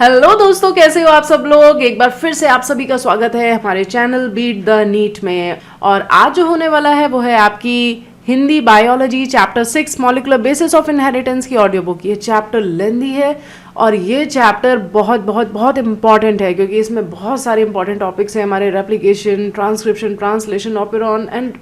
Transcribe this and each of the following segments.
Hello दोस्तों, कैसे हो आप सब लोग। एक बार फिर से आप सभी का स्वागत है हमारे चैनल बीट द नीट में। और आज जो होने वाला है वो है आपकी Hindi biology chapter 6 molecular basis of inheritance की ऑडियो बुक। ये चैप्टर लेंदी है और ये चैप्टर बहुत बहुत बहुत इंपॉर्टेंट है क्योंकि इसमें बहुत सारे इंपॉर्टेंट टॉपिक्स हैं हमारे replication, transcription, translation, operon and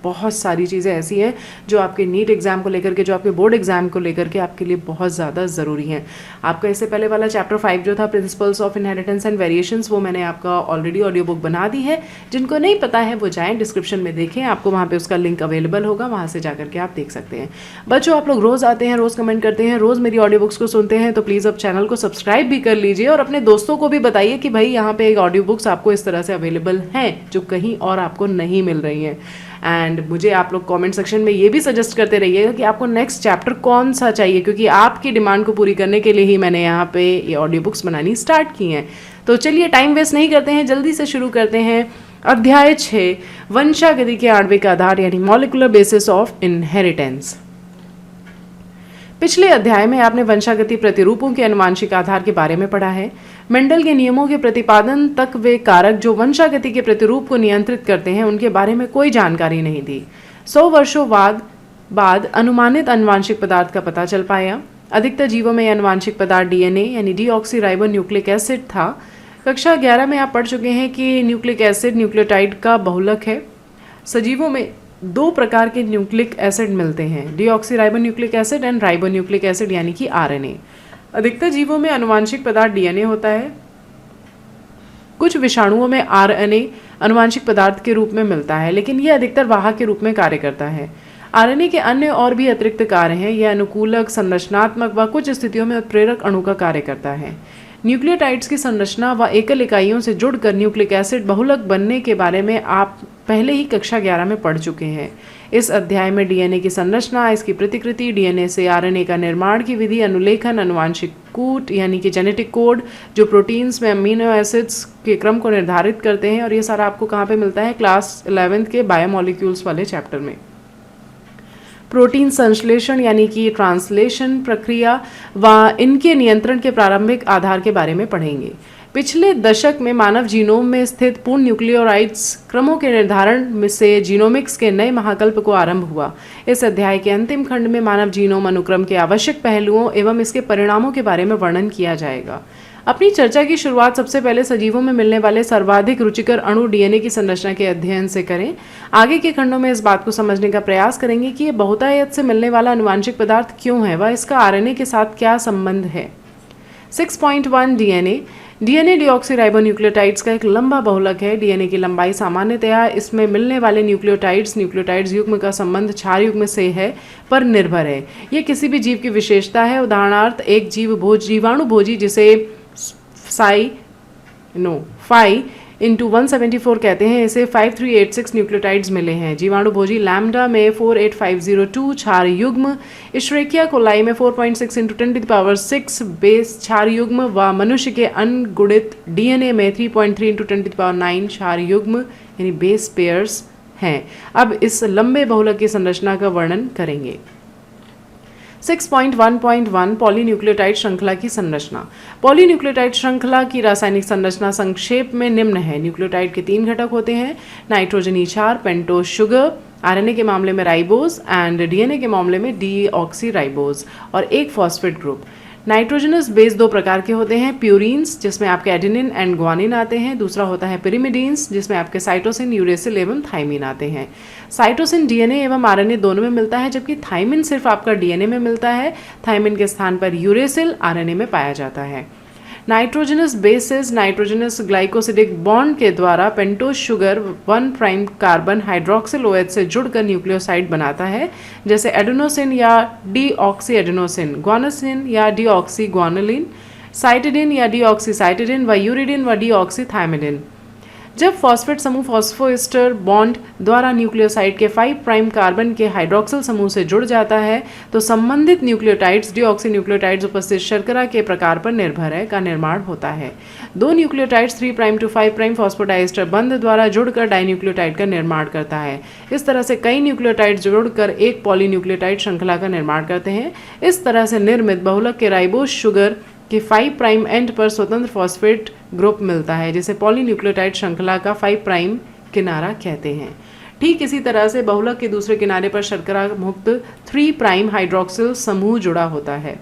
बहुत सारी चीज़ें ऐसी हैं जो आपके नीट एग्जाम को लेकर के, जो आपके बोर्ड एग्जाम को लेकर के आपके लिए बहुत ज़्यादा ज़रूरी हैं। आपका इससे पहले वाला चैप्टर 5 जो था principles of inheritance and variations, वो मैंने आपका ऑलरेडी ऑडियो बुक बना दी है। जिनको नहीं पता है वो जाएं डिस्क्रिप्शन में देखें, आपको वहाँ पे उसका लिंक अवेलेबल होगा, वहाँ से जाकर के आप देख सकते हैं। बच्चों, आप लोग रोज़ आते हैं, रोज़ कमेंट करते हैं, रोज़ मेरी ऑडियो बुक्स को सुनते हैं, तो प्लीज़ अब चैनल को सब्सक्राइब भी कर लीजिए और अपने दोस्तों को भी बताइए कि भाई यहाँ पे एक ऑडियो बुक्स आपको इस तरह से अवेलेबल हैं जो कहीं और आपको नहीं मिल रही हैं। एंड मुझे आप लोग कमेंट सेक्शन में ये भी सजेस्ट करते रहिएगा कि आपको नेक्स्ट चैप्टर कौन सा चाहिए, क्योंकि आपकी डिमांड को पूरी करने के लिए ही मैंने यहाँ पे ये ऑडियो बुक्स बनानी स्टार्ट की हैं। तो चलिए टाइम वेस्ट नहीं करते हैं, जल्दी से शुरू करते हैं। अध्याय 6 वंशागति के आणविक आधार यानी मॉलिक्यूलर बेसिस ऑफ इनहेरिटेंस। पिछले अध्याय में आपने वंशागति प्रतिरूपों के आनुवंशिक आधार के बारे में पढ़ा है। मेंडल के नियमों के प्रतिपादन तक वे कारक जो वंशागति के प्रतिरूप को नियंत्रित करते हैं उनके बारे में कोई जानकारी नहीं थी। 100 वर्षों बाद अनुमानित आनुवंशिक पदार्थ का पता चल पाया। अधिकतर जीवों में यह आनुवंशिक पदार्थ डीएनए यानी डीऑक्सीराइबो न्यूक्लिक एसिड था। कक्षा 11 में आप पढ़ चुके हैं कि न्यूक्लिक एसिड न्यूक्लियोटाइड का बहुलक है। सजीवों में 2 प्रकार के न्यूक्लिक एसिड मिलते हैं, deoxyribo nucleic acid and ribo nucleic acid यानी कि आरएनए। अधिकतर जीवों में आनुवंशिक पदार्थ डीएनए होता है। कुछ विषाणुओं में आरएनए आनुवंशिक पदार्थ के रूप में मिलता है, लेकिन यह अधिकतर वाहक के रूप में कार्य करता है। आरएनए के अन्य और भी अतिरिक्त कार्य हैं। यह अनुकूलक, संरचनात्मक व कुछ स्थितियों में उत्प्रेरक अणु का कार्य करता है। न्यूक्लियोटाइड्स की संरचना व एकल इकाइयों से जुड़कर न्यूक्लिक एसिड बहुलक बनने के बारे में आप पहले ही कक्षा 11 में पढ़ चुके हैं। इस अध्याय में डीएनए की संरचना, इसकी प्रतिकृति, डीएनए से आरएनए का निर्माण की विधि, अनुलेखन, आनुवंशिक कूट यानी कि जेनेटिक कोड जो प्रोटीन्स में अमीनो एसिड्स के क्रम को निर्धारित करते हैं, और ये सारा आपको कहाँ पे मिलता है, क्लास 11th के बायोमॉलिक्यूल्स वाले चैप्टर में। प्रोटीन संश्लेषण यानी कि ट्रांसलेशन प्रक्रिया व इनके नियंत्रण के प्रारंभिक आधार के बारे में पढ़ेंगे। पिछले दशक में मानव जीनोम में स्थित पूर्ण न्यूक्लियोटाइड्स क्रमों के निर्धारण से जीनोमिक्स के नए महाकल्प को आरंभ हुआ। इस अध्याय के अंतिम खंड में मानव जीनोम अनुक्रम के आवश्यक पहलुओं एवं इसके परिणामों के बारे में वर्णन किया जाएगा। अपनी चर्चा की शुरुआत सबसे पहले सजीवों में मिलने वाले सर्वाधिक रुचिकर अणु डीएनए की संरचना के अध्ययन से करें। आगे के खंडों में इस बात को समझने का प्रयास करेंगे कि यह बहुतायत से मिलने वाला आनुवंशिक पदार्थ क्यों है व इसका आरएनए के साथ क्या संबंध है। 6.1 डीएनए डीऑक्सीराइबो न्यूक्लियोटाइड्स का एक लंबा बहुलक है। डीएनए की लंबाई सामान्यतया इसमें मिलने वाले न्यूक्लियोटाइड्स युग्म का संबंध क्षार युग्म से है पर निर्भर है। यह किसी भी जीव की विशेषता है। उदाहरणार्थ, एक जीवाणु भोजी जिसे 5×174 कहते हैं, इसे 5386 न्यूक्लियोटाइड्स मिले हैं। जीवाणु भोजी लैम्डा में 48502 क्षार युग्म, इश्रेकिया कोलाई में 4.6 × 10⁻6 बेस क्षार युग्म व मनुष्य के अनगुणित डीएनए में 3.3 × 10⁹ क्षार युग्म यानी बेस पेयर्स हैं। अब इस लंबे बहुलक की संरचना का वर्णन करेंगे। 6.1.1 पॉलीन्यूक्लियोटाइड श्रृंखला की संरचना। पॉलीन्यूक्लियोटाइड श्रृंखला की रासायनिक संरचना संक्षेप में निम्न है। न्यूक्लियोटाइड के 3 घटक होते हैं, नाइट्रोजनी क्षार, पेंटोज शुगर, आरएनए के मामले में राइबोज एंड डीएनए के मामले में डीऑक्सीराइबोज, और एक फॉस्फेट ग्रुप। नाइट्रोजनस बेस 2 प्रकार के होते हैं, प्यूरिन्स जिसमें आपके एडेनिन एंड ग्वानिन आते हैं, दूसरा होता है पिरिमिडीन्स जिसमें आपके साइटोसिन, यूरेसिल एवं थाइमिन आते हैं। साइटोसिन डीएनए एवं आरएनए दोनों में मिलता है, जबकि थाइमिन सिर्फ आपका डीएनए में मिलता है। थाइमिन के स्थान पर यूरेसिल आरएनए में पाया जाता है। Nitrogenous bases nitrogenous glycosidic bond के द्वारा pentose sugar 1' carbon hydroxyl OH से जुड़कर न्यूक्लियोसाइड बनाता है, जैसे एडेनोसिन या डीऑक्सी एडेनोसिन, ग्वानोसिन या डीऑक्सी ग्वानोलिन, साइटिडिन या डीऑक्सी साइटिडिन व यूरिडिन व डीऑक्सी थाइमिडिन। जब फॉस्फेट समूह फॉस्फोएस्टर बॉन्ड द्वारा न्यूक्लियोसाइड के 5' कार्बन के हाइड्रोक्सिल समूह से जुड़ जाता है तो संबंधित न्यूक्लियोटाइड्स डीऑक्सी न्यूक्लियोटाइड्स उपस्थित शर्करा के प्रकार पर निर्भर है का निर्माण होता है। 2 न्यूक्लियोटाइड्स 3' to 5' फॉस्फोडाइस्टर बंध द्वारा जुड़कर डाइन्यूक्लियोटाइड का निर्माण करता है। इस तरह से कई न्यूक्लियोटाइड्स जुड़कर एक पॉलीन्यूक्लियोटाइड श्रृंखला का निर्माण करते हैं। इस तरह से निर्मित बहुलक के राइबोज शुगर कि 5 प्राइम एंड पर स्वतंत्र फॉस्फेट ग्रुप मिलता है, जिसे पॉलीन्यूक्लियोटाइड श्रृंखला का 5 प्राइम किनारा कहते हैं। ठीक इसी तरह से बहुलक के दूसरे किनारे पर शर्करा मुक्त 3 प्राइम हाइड्रोक्सिल समूह जुड़ा होता है।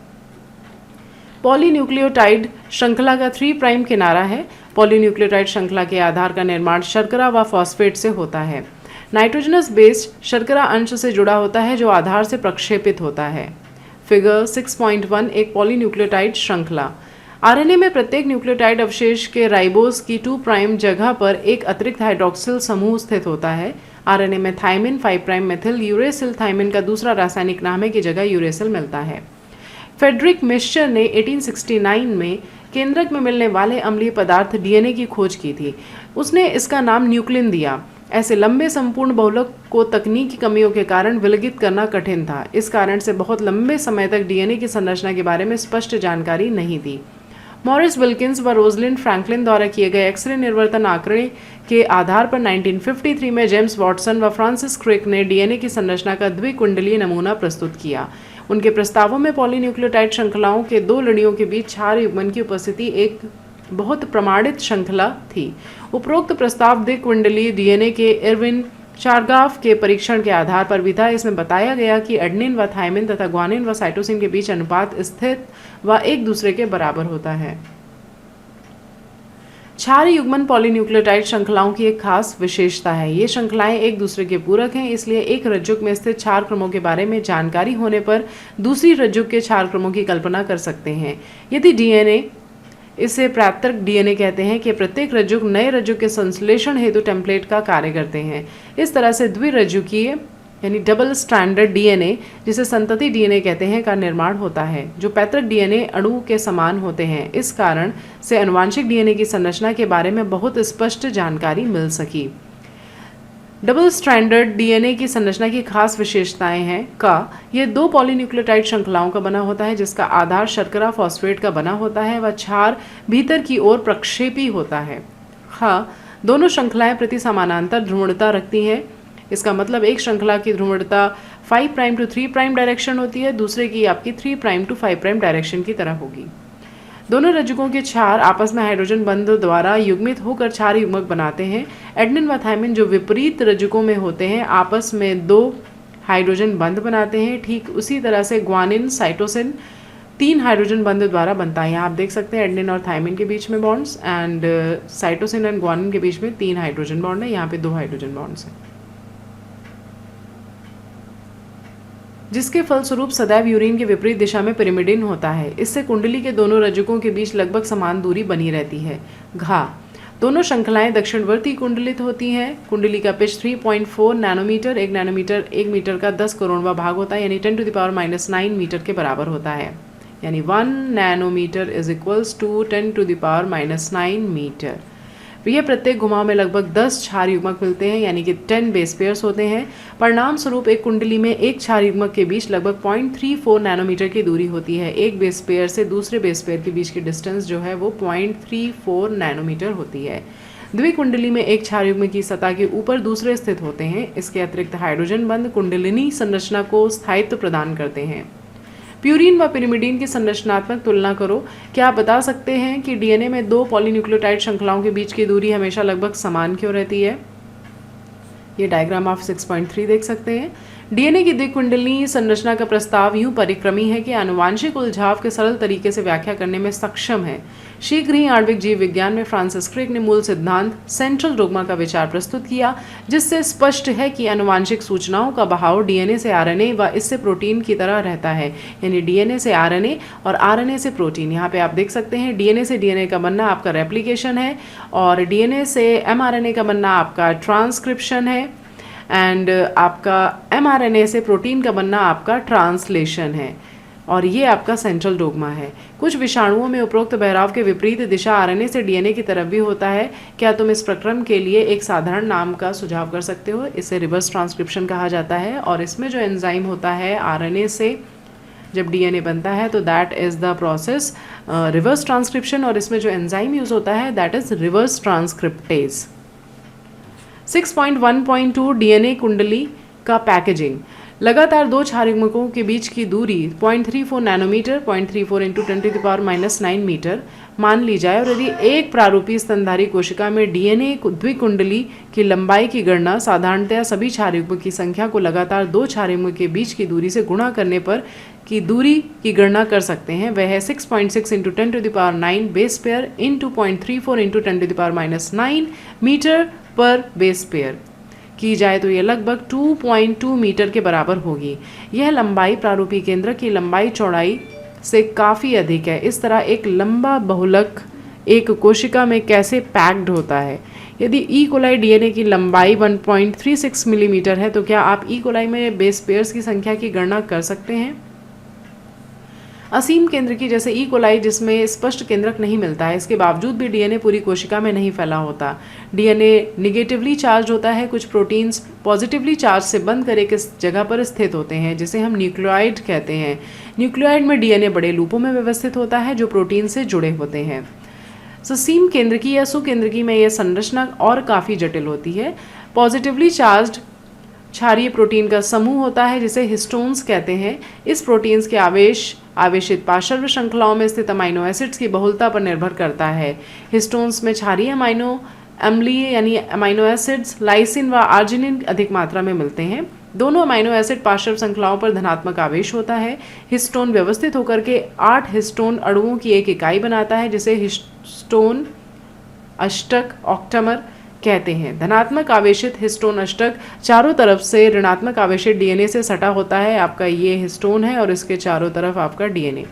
पॉलीन्यूक्लियोटाइड श्रृंखला का 3 प्राइम किनारा है। पॉलीन्यूक्लियोटाइड श्रृंखला के आधार का निर्माण शर्करा व फॉस्फेट से होता है। नाइट्रोजनस बेस शर्करा अंश से जुड़ा होता है जो आधार से प्रक्षेपित होता है। फिगर 6.1 एक पॉलीन्यूक्लियोटाइड श्रृंखला। आरएनए में प्रत्येक न्यूक्लियोटाइड अवशेष के राइबोस की 2 प्राइम जगह पर एक अतिरिक्त हाइड्रोक्सिल समूह स्थित होता है। आरएनए में thymine 5 prime methyl uracil thymine का दूसरा रासायनिक नाम है की जगह यूरेसिल मिलता है। फ्रेडरिक मिश्चर ने 1869 में केंद्रक में मिलने वाले अम्लीय पदार्थ डीएनए की खोज की थी। उसने इसका नाम न्यूक्लिन दिया। ऐसे लंबे संपूर्ण बहुलक को तकनीकी कमियों के कारण विलगित करना कठिन था। इस कारण से बहुत लंबे समय तक डीएनए की संरचना के बारे में स्पष्ट जानकारी नहीं थी। मॉरिस विल्किंस व रोजलिंड फ्रैंकलिन द्वारा किए गए एक्सरे निर्वर्तन आंकड़े के आधार पर 1953 में जेम्स वॉटसन व फ्रांसिस क्रिक ने डीएनए की संरचना का द्विकुंडलीय नमूना प्रस्तुत किया। उनके प्रस्तावों में पॉलीन्यूक्लियोटाइड श्रृंखलाओं के 2 लड़ियों के बीच क्षार युग्मन की उपस्थिति एक बहुत प्रमाणित श्रृंखला थी। उपरोक्त प्रस्ताव द्विकुंडलीय डीएनए के इरविन चारगाफ के परीक्षण के आधार पर भी था। इसमें बताया गया कि एडेनिन व थाइमिन तथा ग्वानिन व साइटोसिन के बीच अनुपात स्थिर व एक दूसरे के बराबर होता है। क्षार युग्मन पॉलीन्यूक्लियोटाइड श्रृंखलाओं की एक खास विशेषता है। ये श्रृंखलाएं एक दूसरे के पूरक हैं, इसलिए एक रज्जुक में स्थित क्षार क्रमों के बारे में जानकारी होने पर दूसरी रज्जुक के क्षार क्रमों की कल्पना कर सकते हैं। यदि डीएनए, इसे प्रात्यक डीएनए कहते हैं, कि प्रत्येक रज्जुक नए रज्जुक के संश्लेषण हेतु टेम्पलेट का कार्य करते हैं। इस तरह से द्विरज्जुकीय यानी डबल स्ट्रैंडेड डीएनए, जिसे संतति डीएनए कहते हैं, का निर्माण होता है, जो पैतृक डीएनए अणु के समान होते हैं। इस कारण से आनुवांशिक डीएनए की संरचना के बारे में बहुत स्पष्ट जानकारी मिल सकी। डबल स्ट्रैंडेड डीएनए की संरचना की खास विशेषताएं हैं का ये 2 पॉलीन्यूक्लियोटाइड श्रृंखलाओं का बना होता है, जिसका आधार शर्करा फॉस्फेट का बना होता है व क्षार भीतर की ओर प्रक्षेपी होता है। हाँ, दोनों श्रृंखलाएं प्रति समानांतर ध्रुवणता रखती हैं। इसका मतलब एक श्रृंखला की ध्रुवणता 5 प्राइम टू 3 प्राइम डायरेक्शन होती है, दूसरे की आपकी 3 प्राइम टू 5 प्राइम डायरेक्शन की तरह होगी। दोनों रज्जुकों के क्षार आपस में हाइड्रोजन बंध द्वारा युग्मित होकर क्षार युग्मक बनाते हैं। एडेनिन व थाइमिन जो विपरीत रज्जुकों में होते हैं आपस में 2 हाइड्रोजन बंध बनाते हैं। ठीक उसी तरह से ग्वानिन साइटोसिन 3 हाइड्रोजन बंध द्वारा बनता है। यहाँ आप देख सकते हैं एडेनिन और थाइमिन के बीच में bonds and cytosine and guanine के बीच में 3 हाइड्रोजन बॉन्ड है, यहाँ पे 2 हाइड्रोजन बॉन्ड्स हैं, जिसके फलस्वरूप सदैव यूरिन के विपरीत दिशा में पिरिमिडिन होता है। इससे कुंडली के दोनों रज्जुकों के बीच लगभग समान दूरी बनी रहती है। घा दोनों श्रृंखलाएं दक्षिणवर्ती कुंडलित होती हैं। कुंडली का पिच 3.4 नैनोमीटर, 1 नैनोमीटर 1 मीटर का 10 करोड़वां भाग होता है, यानी 10⁻⁻9 मीटर के बराबर होता है। यानी 1 nanometre is equals to 10⁻⁻9 metre. यह प्रत्येक घुमाव में लगभग 10 क्षार युग्मक मिलते हैं, यानी कि 10 बेस पेयर्स होते हैं। परिणाम स्वरूप एक कुंडली में एक क्षार युग्मक के बीच लगभग 0.34 नैनोमीटर की दूरी होती है। एक बेस पेयर से दूसरे बेस पेयर के बीच की डिस्टेंस जो है वो 0.34 नैनोमीटर होती है। द्विकुंडली में एक क्षार युग्म की सतह के ऊपर दूसरे स्थित होते हैं। इसके अतिरिक्त हाइड्रोजन बंध कुंडलिनी संरचना को स्थायित्व प्रदान करते हैं। प्यूरिन व पिरिमिडीन की संरचनात्मक तुलना करो। क्या आप बता सकते हैं कि डीएनए में 2 पॉलीन्यूक्लियोटाइड श्रृंखलाओं के बीच की दूरी हमेशा लगभग समान क्यों रहती है? ये डायग्राम आप 6.3 देख सकते हैं। डीएनए की द्विकुंडलीय संरचना का प्रस्ताव यूं परिक्रमी है कि आनुवांशिक उलझाव के सरल तरीके से व्याख्या करने में सक्षम है। शीघ्र ही आणविक जीव विज्ञान में फ्रांसिस क्रिक ने मूल सिद्धांत सेंट्रल डोग्मा का विचार प्रस्तुत किया, जिससे स्पष्ट है कि आनुवांशिक सूचनाओं का बहाव डीएनए से आरएनए व इससे प्रोटीन की तरह रहता है, यानी डीएनए से आरएनए और आरएनए से प्रोटीन। यहाँ पे आप देख सकते हैं डीएनए से डीएनए का बनना आपका रेप्लिकेशन है और डीएनए से एमआरएनए का बनना आपका ट्रांसक्रिप्शन है एंड आपका एमआरएनए से प्रोटीन का बनना आपका ट्रांसलेशन है, और ये आपका सेंट्रल डोग्मा है। कुछ विषाणुओं में उपरोक्त बहराव के विपरीत दिशा आरएनए से डीएनए की तरफ भी होता है। क्या तुम इस प्रक्रम के लिए एक साधारण नाम का सुझाव कर सकते हो? इसे रिवर्स ट्रांसक्रिप्शन कहा जाता है, और इसमें जो एंजाइम होता है आरएनए से जब डीएनए बनता है तो that is the process reverse transcription, और इसमें जो एंजाइम यूज होता है that is reverse transcriptase. 6.1.2 DNA कुंडली का पैकेजिंग। लगातार दो क्षारयुग्मकों के बीच की दूरी 0.34 नैनोमीटर 0.34 इंटू 10⁻⁹ मीटर मान ली जाए और यदि एक प्रारूपी स्तनधारी कोशिका में डीएनए द्विकुंडली की लंबाई की गणना साधारणतया सभी क्षारयुग्म की संख्या को लगातार दो क्षारयुग्म के बीच की दूरी से गुणा करने पर की दूरी की गणना कर सकते हैं, वह है 6.6 into 10⁹ base pair into 0.34 into 10⁻⁹ metre per base pair की जाए तो यह लगभग 2.2 मीटर के बराबर होगी। यह लंबाई प्रारूपी केंद्रक की लंबाई चौड़ाई से काफ़ी अधिक है। इस तरह एक लंबा बहुलक एक कोशिका में कैसे पैक्ड होता है। यदि ई कोलाई डीएनए की लंबाई 1.36 मिलीमीटर है तो क्या आप ई कोलाई में बेस पेयर्स की संख्या की गणना कर सकते हैं। असीम केंद्र की जैसे ई कोलाई जिसमें स्पष्ट केंद्रक नहीं मिलता है, इसके बावजूद भी डीएनए पूरी कोशिका में नहीं फैला होता। डीएनए निगेटिवली चार्ज होता है। कुछ प्रोटीन्स पॉजिटिवली चार्ज से बंद कर एक जगह पर स्थित होते हैं जिसे हम न्यूक्लियोइड कहते हैं। न्यूक्लियोइड में डीएनए बड़े लूपों में व्यवस्थित होता है जो प्रोटीन से जुड़े होते हैं। ससीम केंद्रकी या सुकेंद्रकी में यह संरचना और काफ़ी जटिल होती है। पॉजिटिवली चार्ज्ड क्षारीय प्रोटीन का समूह होता है जिसे हिस्टोन्स कहते हैं। इस प्रोटीन्स के आवेशित पार्श्व श्रृंखलाओं में स्थित अमाइनो एसिड्स की बहुलता पर निर्भर करता है। हिस्टोन्स में क्षारीय अम्लीय यानी अमाइनो एसिड्स लाइसिन व आर्जिनिन अधिक मात्रा में मिलते हैं। दोनों अमाइनो एसिड पार्श्व श्रृंखलाओं पर धनात्मक आवेश होता है। हिस्टोन व्यवस्थित होकर के 8 हिस्टोन अणुओं की एक इकाई बनाता है जिसे हिस्टोन अष्टक ऑक्टामर कहते हैं। धनात्मक आवेशित हिस्टोन अष्टक चारों तरफ से ऋणात्मक आवेशित डीएनए से सटा होता है। आपका ये हिस्टोन है और इसके चारों तरफ आपका डीएनए।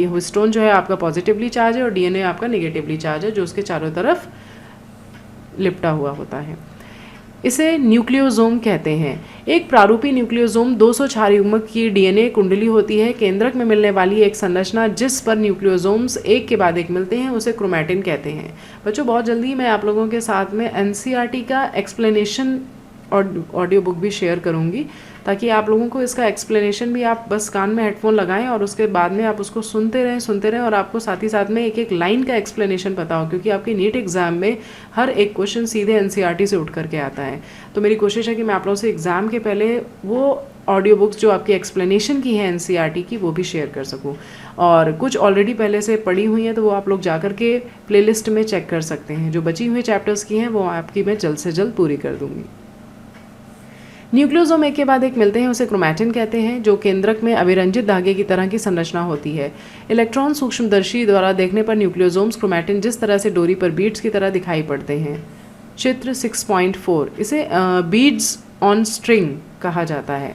हिस्टोन जो है आपका पॉजिटिवली चार्ज है और डीएनए आपका निगेटिवली चार्ज है जो उसके चारों तरफ लिपटा हुआ होता है। इसे न्यूक्लियोसोम कहते हैं। एक प्रारूपी न्यूक्लियोसोम 200 क्षारयुग्मक की डीएनए कुंडली होती है। केंद्रक में मिलने वाली एक संरचना जिस पर न्यूक्लियोसोम्स एक के बाद एक मिलते हैं उसे क्रोमैटिन कहते हैं। बच्चों बहुत जल्दी मैं आप लोगों के साथ में एनसीईआरटी का एक्सप्लेनेशन और ऑडियो बुक भी शेयर करूंगी ताकि आप लोगों को इसका एक्सप्लेनेशन भी आप बस कान में हेडफोन लगाएं और उसके बाद में आप उसको सुनते रहें और आपको साथ ही साथ में एक एक लाइन का एक्सप्लेनेशन पता हो, क्योंकि आपकी नीट एग्जाम में हर एक क्वेश्चन सीधे एनसीईआरटी से उठ करके आता है। तो मेरी कोशिश है कि मैं आप लोगों से एग्जाम के पहले वो ऑडियो बुक्स जो आपकी एक्सप्लेनेशन की है एनसीईआरटी की वो भी शेयर कर सकूं। और कुछ ऑलरेडी पहले से पढ़ी हुई हैं तो वो आप लोग जा कर के प्लेलिस्ट में चेक कर सकते हैं। जो बची हुई चैप्टर्स की हैं वो आपकी मैं जल्द से जल्द पूरी कर दूंगी। न्यूक्लियोसोम एक के बाद एक मिलते हैं उसे क्रोमैटिन कहते हैं जो केंद्रक में अभिरंजित धागे की तरह की संरचना होती है। इलेक्ट्रॉन सूक्ष्मदर्शी द्वारा देखने पर न्यूक्लियोसोम्स क्रोमैटिन जिस तरह से डोरी पर बीड्स की तरह दिखाई पड़ते हैं। चित्र 6.4 इसे बीड्स ऑन स्ट्रिंग कहा जाता है।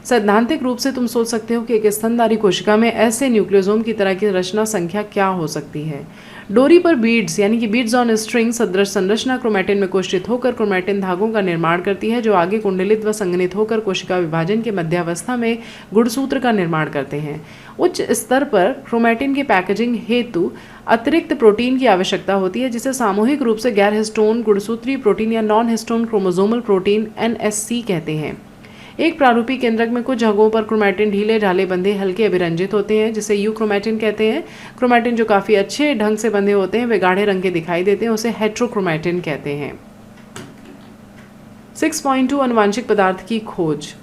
सैद्धांतिक रूप से तुम सोच सकते हो कि एक स्तनधारी कोशिका में ऐसे न्यूक्लियोसोम की तरह की रचना संख्या क्या हो सकती है। डोरी पर बीड्स यानी कि बीड्स ऑन स्ट्रिंग सदृश संरचना क्रोमैटिन में कोष्ठित होकर क्रोमैटिन धागों का निर्माण करती है जो आगे कुंडलित व संघनित होकर कोशिका विभाजन के मध्यावस्था में गुणसूत्र का निर्माण करते हैं। उच्च स्तर पर क्रोमैटिन की पैकेजिंग हेतु अतिरिक्त प्रोटीन की आवश्यकता होती है जिसे सामूहिक रूप से गैर हिस्टोन गुणसूत्रीय प्रोटीन या non histone chromosomal protein NSC कहते हैं। एक प्रारूपी केंद्रक में कुछ जगहों पर क्रोमैटिन ढीले ढाले बंधे हल्के अभिरंजित होते हैं जिसे यू क्रोमैटिन कहते हैं। क्रोमैटिन जो काफ़ी अच्छे ढंग से बंधे होते हैं वे गाढ़े रंग के दिखाई देते हैं उसे हेट्रोक्रोमैटिन कहते हैं। 6.2 आनुवांशिक पदार्थ की खोज।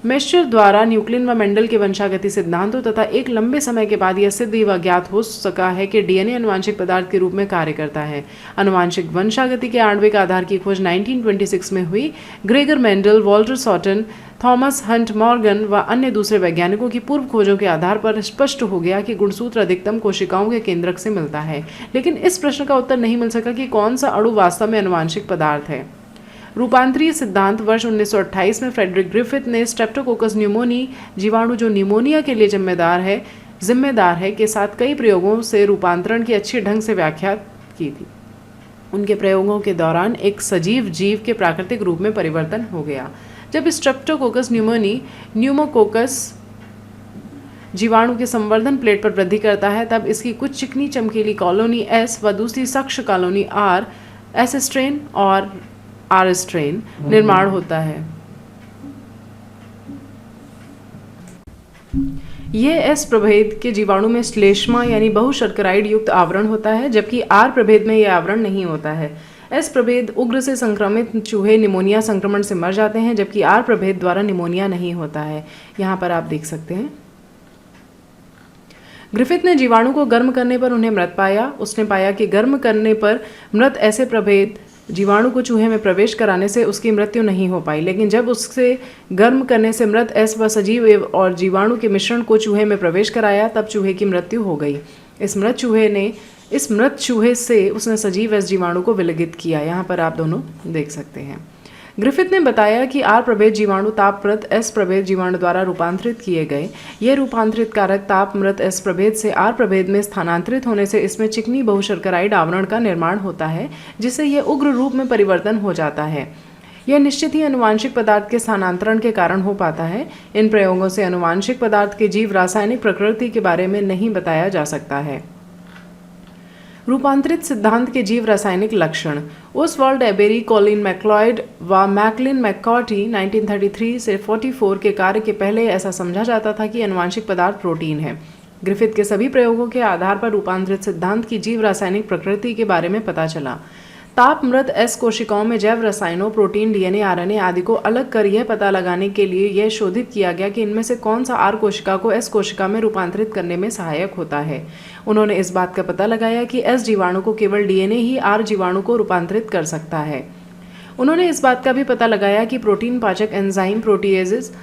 मेस्चर द्वारा न्यूक्लिन व मेंडल के वंशागति सिद्धांतों तथा एक लंबे समय के बाद यह सिद्ध व ज्ञात हो सका है कि डीएनए आनुवांशिक पदार्थ के रूप में कार्य करता है। आनुवांशिक वंशागति के आणविक आधार की खोज 1926 में हुई। Gregor Mendel, Walter Sutton, Thomas Hunt Morgan व अन्य दूसरे वैज्ञानिकों की पूर्व खोजों के आधार पर स्पष्ट हो गया कि गुणसूत्र अधिकतम कोशिकाओं के केंद्रक से मिलता है। लेकिन इस प्रश्न का उत्तर नहीं मिल सका कि कौन सा अणु वास्तव में आनुवांशिक पदार्थ है। रूपांतरीय सिद्धांत वर्ष 1928 में फ्रेडरिक ग्रिफिथ ने स्ट्रेप्टोकोकस न्यूमोनी जीवाणु जो निमोनिया के लिए जिम्मेदार है के साथ कई प्रयोगों से रूपांतरण की अच्छी ढंग से व्याख्या की थी। उनके प्रयोगों के दौरान एक सजीव जीव के प्राकृतिक रूप में परिवर्तन हो गया। जब स्ट्रेप्टोकोकस न्यूमोकोकस जीवाणु के संवर्धन प्लेट पर वृद्धि करता है तब इसकी कुछ चिकनी चमकीली कॉलोनी S व दूसरी सक्ष कॉलोनी R S स्ट्रेन और R स्ट्रेन निर्माण होता है। यह S प्रभेद के जीवाणु में श्लेष्मा यानी बहुशर्कराइड युक्त आवरण होता है जबकि R प्रभेद में यह आवरण नहीं होता है। एस प्रभेद उग्र से संक्रमित चूहे निमोनिया संक्रमण से मर जाते हैं, जबकि आर प्रभेद द्वारा निमोनिया नहीं होता है। यहाँ पर आप देख सकते हैं। ग्रिफिथ ने जीवाणु को गर्म करने पर उन्हें मृत पाया। उसने पाया कि गर्म करने पर मृत ऐसे प्रभेद जीवाणु को चूहे में प्रवेश कराने से उसकी मृत्यु नहीं हो पाई, लेकिन जब उससे गर्म करने से मृत एस व सजीव और जीवाणु के मिश्रण को चूहे में प्रवेश कराया, तब चूहे की मृत्यु हो गई। इस मृत चूहे से उसने सजीव एस जीवाणु को विलगित किया। यहाँ पर आप दोनों देख सकते हैं। ग्रिफिथ ने बताया कि आर प्रभेद जीवाणु ताप मृत एस प्रभेद जीवाणु द्वारा रूपांतरित किए गए। यह रूपांतरित कारक ताप मृत एस प्रभेद से आर प्रभेद में स्थानांतरित होने से इसमें चिकनी बहुशर्कराइड आवरण का निर्माण होता है, जिससे यह उग्र रूप में परिवर्तन हो जाता है। यह निश्चित ही अनुवांशिक पदार्थ के स्थानांतरण के कारण हो पाता है। इन प्रयोगों से अनुवांशिक पदार्थ के जीव रासायनिक प्रकृति के बारे में नहीं बताया जा सकता है। रूपांतरित सिद्धांत के जीव रासायनिक लक्षण। ओसवाल्ड एबेरी, कॉलिन मैक्लॉयड व मैकलिन मैककॉर्टी 1933 से 44 के कार्य के पहले ऐसा समझा जाता था कि अनुवांशिक पदार्थ प्रोटीन है। ग्रिफिथ के सभी प्रयोगों के आधार पर रूपांतरित सिद्धांत की जीव रासायनिक प्रकृति के बारे में पता चला। ताप मृत एस कोशिकाओं में जैव रसायनों, प्रोटीन, डीएनए, आरएनए आदि को अलग कर यह पता लगाने के लिए यह शोधित किया गया कि इनमें से कौन सा आर कोशिका को एस कोशिका में रूपांतरित करने में सहायक होता है। उन्होंने इस बात का पता लगाया कि एस जीवाणु को केवल डीएनए ही आर जीवाणु को रूपांतरित कर सकता है। उन्होंने इस बात का भी पता लगाया कि प्रोटीन पाचक एंजाइम प्रोटीएजेस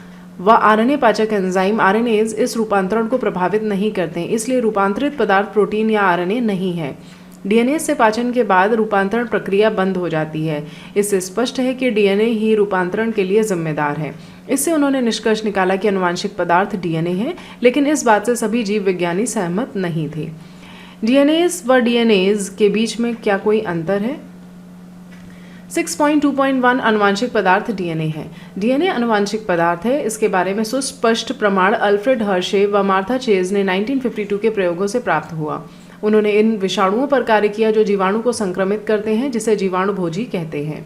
व आरएनए पाचक एंजाइम आरएनएज इस रूपांतरण को प्रभावित नहीं करते, इसलिए रूपांतरित पदार्थ प्रोटीन या आरएनए नहीं है। डीएनए से पाचन के बाद रूपांतरण प्रक्रिया बंद हो जाती है। इससे स्पष्ट है कि डीएनए ही रूपांतरण के लिए जिम्मेदार है। इससे उन्होंने निष्कर्ष निकाला कि अनुवांशिक पदार्थ डीएनए है, लेकिन इस बात से सभी जीव विज्ञानी सहमत नहीं थे। डीएनएज व डीएनएज के बीच में क्या कोई अंतर है? 6.2.1 अनुवांशिक पदार्थ डीएनए है। डीएनए अनुवांशिक पदार्थ है। इसके बारे में सुस्पष्ट प्रमाण अल्फ्रेड हर्शे व मार्था चेज ने 1952 के प्रयोगों से प्राप्त हुआ। उन्होंने इन विषाणुओं पर कार्य किया जो जीवाणु को संक्रमित करते हैं, जिसे जीवाणु भोजी कहते हैं।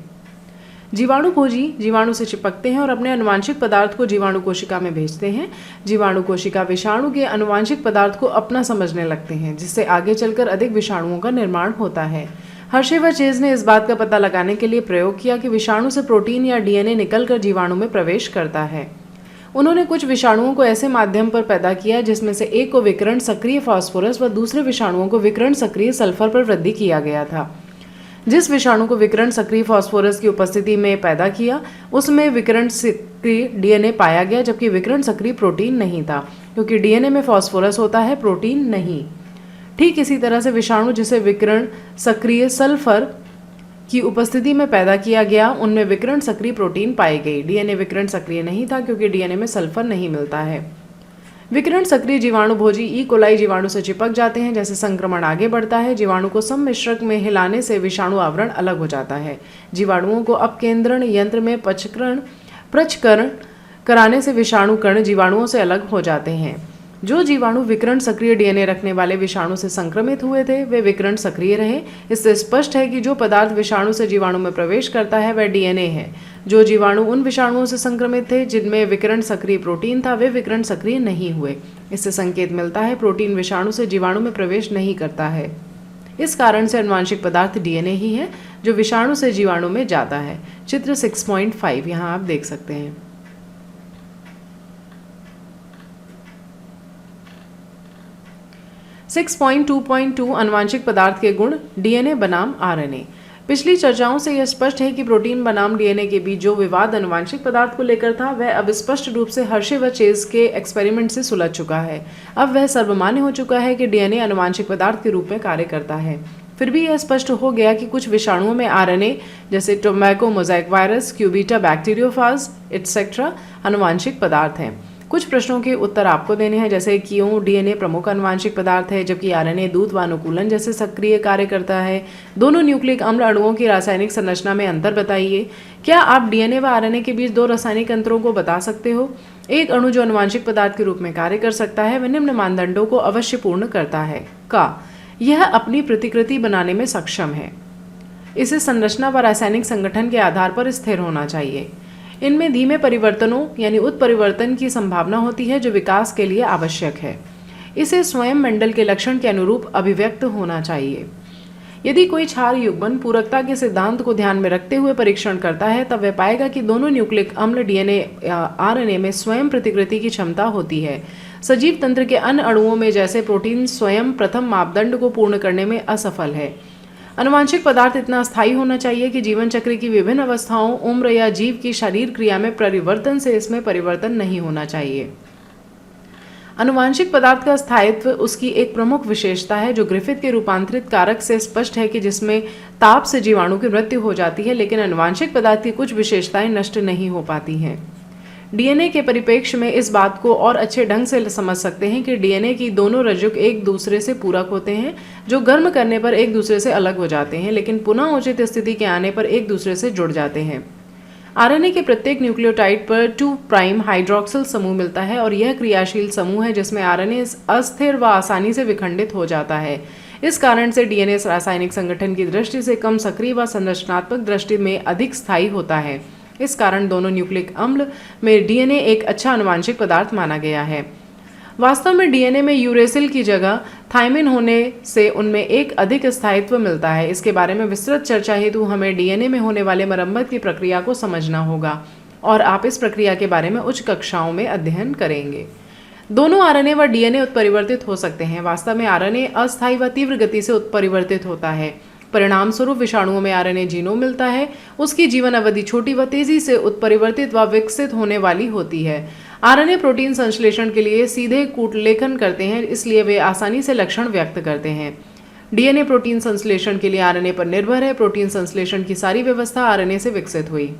जीवाणु भोजी जीवाणु से चिपकते हैं और अपने अनुवांशिक पदार्थ को जीवाणु कोशिका में भेजते हैं। जीवाणु कोशिका विषाणु के अनुवांशिक पदार्थ को अपना समझने लगते हैं, जिससे आगे चलकर अधिक विषाणुओं का निर्माण होता है। हर्शे व चेज ने इस बात का पता लगाने के लिए प्रयोग किया कि विषाणु से प्रोटीन या डीएनए निकलकर जीवाणु में प्रवेश करता है। उन्होंने कुछ विषाणुओं को ऐसे माध्यम पर पैदा किया जिसमें से एक को विकिरण सक्रिय फास्फोरस व दूसरे विषाणुओं को विकिरण सक्रिय सल्फर पर वृद्धि किया गया था। जिस विषाणु को विकिरण सक्रिय फास्फोरस की उपस्थिति में पैदा किया, उसमें विकिरण सक्रिय डीएनए पाया गया, जबकि विकिरण सक्रिय प्रोटीन नहीं था, क्योंकि डीएनए में फास्फोरस होता है, प्रोटीन नहीं। ठीक इसी तरह से विषाणु जिसे विकिरण सक्रिय सल्फर की उपस्थिति में पैदा किया गया, उनमें विकिरण सक्रिय प्रोटीन पाई गई। डीएनए विकिरण सक्रिय नहीं था, क्योंकि डीएनए में सल्फर नहीं मिलता है। विकिरण सक्रिय जीवाणु भोजी ई कोलाई जीवाणु से चिपक जाते हैं। जैसे संक्रमण आगे बढ़ता है, जीवाणु को सम्मिश्रक में हिलाने से विषाणु आवरण अलग हो जाता है। जीवाणुओं को अपकेंद्रण यंत्र में प्रचकरण कराने से विषाणु कण जीवाणुओं से अलग हो जाते हैं। जो जीवाणु विकिरण सक्रिय डीएनए रखने वाले विषाणु से संक्रमित हुए थे, वे विकिरण सक्रिय रहे। इससे स्पष्ट है कि जो पदार्थ विषाणु से जीवाणु में प्रवेश करता है वह डीएनए है। जो जीवाणु उन विषाणुओं से संक्रमित थे जिनमें विकिरण सक्रिय प्रोटीन था, वे विकिरण सक्रिय नहीं हुए। इससे संकेत मिलता है प्रोटीन विषाणु से जीवाणु में प्रवेश नहीं करता है। इस कारण से अनुवांशिक पदार्थ डीएनए ही है जो विषाणु से जीवाणु में जाता है। चित्र 6.5 यहाँ आप देख सकते हैं। 6.2.2 अनुवांशिक पदार्थ के गुण डीएनए बनाम आरएनए। पिछली चर्चाओं से यह स्पष्ट है कि प्रोटीन बनाम डीएनए के बीच जो विवाद अनुवांशिक पदार्थ को लेकर था, वह अब स्पष्ट रूप से हर्शे व चेज के एक्सपेरिमेंट से सुलझ चुका है। अब वह सर्वमान्य हो चुका है कि डीएनए अनुवांशिक पदार्थ के रूप में कार्य करता है। फिर भी यह स्पष्ट हो गया कि कुछ विषाणुओं में आरएनए, जैसे tobacco mosaic virus, Q beta bacteriophage etcetera, अनुवांशिक पदार्थ हैं। कुछ प्रश्नों के उत्तर आपको देने हैं, जैसे क्यों डीएनए प्रमुख अनुवांशिक पदार्थ है जबकि आरएनए दूत व अनुकूलन जैसे सक्रिय कार्य करता है। दोनों न्यूक्लिक अम्ल अणुओं की रासायनिक संरचना में अंतर बताइए। क्या आप डीएनए व आरएनए के बीच दो रासायनिक अंतरों को बता सकते हो? एक अणु जो अनुवांशिक पदार्थ के रूप में कार्य कर सकता है, वह निम्न मानदंडों को अवश्य पूर्ण करता है। यह अपनी प्रतिकृति बनाने में सक्षम है। इसे संरचना व रासायनिक संगठन के आधार पर स्थिर होना चाहिए। इनमें धीमे परिवर्तनों यानी उत्परिवर्तन की संभावना होती है जो विकास के लिए आवश्यक है। इसे स्वयं मेंडल के लक्षण के अनुरूप अभिव्यक्त होना चाहिए। यदि कोई क्षार युग्मन पूरकता के सिद्धांत को ध्यान में रखते हुए परीक्षण करता है, तब वह पाएगा कि दोनों न्यूक्लिक अम्ल डीएनए या आरएनए में स्वयं प्रतिकृति की क्षमता होती है। सजीव तंत्र के अन्य अणुओं में जैसे प्रोटीन स्वयं प्रथम मापदंड को पूर्ण करने में असफल है। आनुवांशिक पदार्थ इतना स्थायी होना चाहिए कि जीवन चक्र की विभिन्न अवस्थाओं, उम्र या जीव की शरीर क्रिया में परिवर्तन से इसमें परिवर्तन नहीं होना चाहिए। आनुवांशिक पदार्थ का स्थायित्व उसकी एक प्रमुख विशेषता है, जो ग्रिफिथ के रूपांतरित कारक से स्पष्ट है कि जिसमें ताप से जीवाणु की मृत्यु हो जाती है, लेकिन आनुवांशिक पदार्थ की कुछ विशेषताएं नष्ट नहीं हो पाती हैं। डीएनए के परिप्रेक्ष्य में इस बात को और अच्छे ढंग से समझ सकते हैं कि डीएनए की दोनों रज्जुक एक दूसरे से पूरक होते हैं, जो गर्म करने पर एक दूसरे से अलग हो जाते हैं, लेकिन पुनः उचित स्थिति के आने पर एक दूसरे से जुड़ जाते हैं। आरएनए के प्रत्येक न्यूक्लियोटाइड पर 2' हाइड्रोक्सिल समूह मिलता है और यह क्रियाशील समूह है जिसमें आरएनए अस्थिर व आसानी से विखंडित हो जाता है। इस कारण से डीएनए रासायनिक संगठन की दृष्टि से कम सक्रिय व संरचनात्मक दृष्टि में अधिक स्थायी होता है। इस कारण दोनों न्यूक्लिक अम्ल में डीएनए एक अच्छा आनुवांशिक पदार्थ माना गया है। वास्तव में डीएनए में यूरेसिल की जगह थायमिन होने से उनमें एक अधिक स्थायित्व मिलता है। इसके बारे में विस्तृत चर्चा हेतु हमें डीएनए में होने वाले मरम्मत की प्रक्रिया को समझना होगा और आप इस प्रक्रिया के बारे में उच्च कक्षाओं में अध्ययन करेंगे। दोनों आरएनए व डीएनए उत्परिवर्तित हो सकते हैं। वास्तव में आरएनए अस्थायी व तीव्र गति से उत्परिवर्तित होता है। परिणाम स्वरूप विषाणुओं में आरएनए जीनोम मिलता है। उसकी जीवन अवधि छोटी व तेजी से उत्परिवर्तित व विकसित होने वाली होती है। आरएनए प्रोटीन संश्लेषण के लिए सीधे कूटलेखन करते हैं, इसलिए वे आसानी से लक्षण व्यक्त करते हैं। डीएनए प्रोटीन संश्लेषण के लिए आरएनए पर निर्भर है। प्रोटीन संश्लेषण की सारी व्यवस्था आरएनए से विकसित हुई।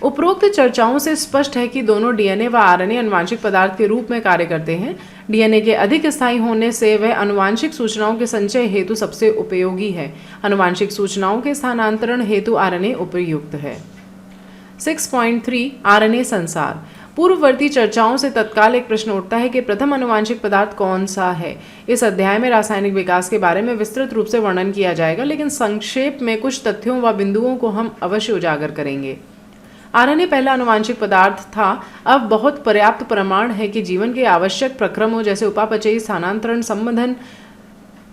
उपरोक्त चर्चाओं से स्पष्ट है कि दोनों डीएनए व आरएनए आनुवांशिक पदार्थ के रूप में कार्य करते हैं। डीएनए के अधिक स्थायी होने से वह आनुवांशिक सूचनाओं के संचय हेतु सबसे उपयोगी है। आनुवांशिक सूचनाओं के स्थानांतरण हेतु आरएनए उपयुक्त है। 6.3 आरएनए संसार। पूर्ववर्ती चर्चाओं से तत्काल एक प्रश्न उठता है कि प्रथम आनुवांशिक पदार्थ कौन सा है। इस अध्याय में रासायनिक विकास के बारे में विस्तृत रूप से वर्णन किया जाएगा, लेकिन संक्षेप में कुछ तथ्यों व बिंदुओं को हम अवश्य उजागर करेंगे। आरएनए पहला आनुवांशिक पदार्थ था। अब बहुत पर्याप्त प्रमाण है कि जीवन के आवश्यक प्रक्रमों जैसे उपापचयी, स्थानांतरण, संबंधन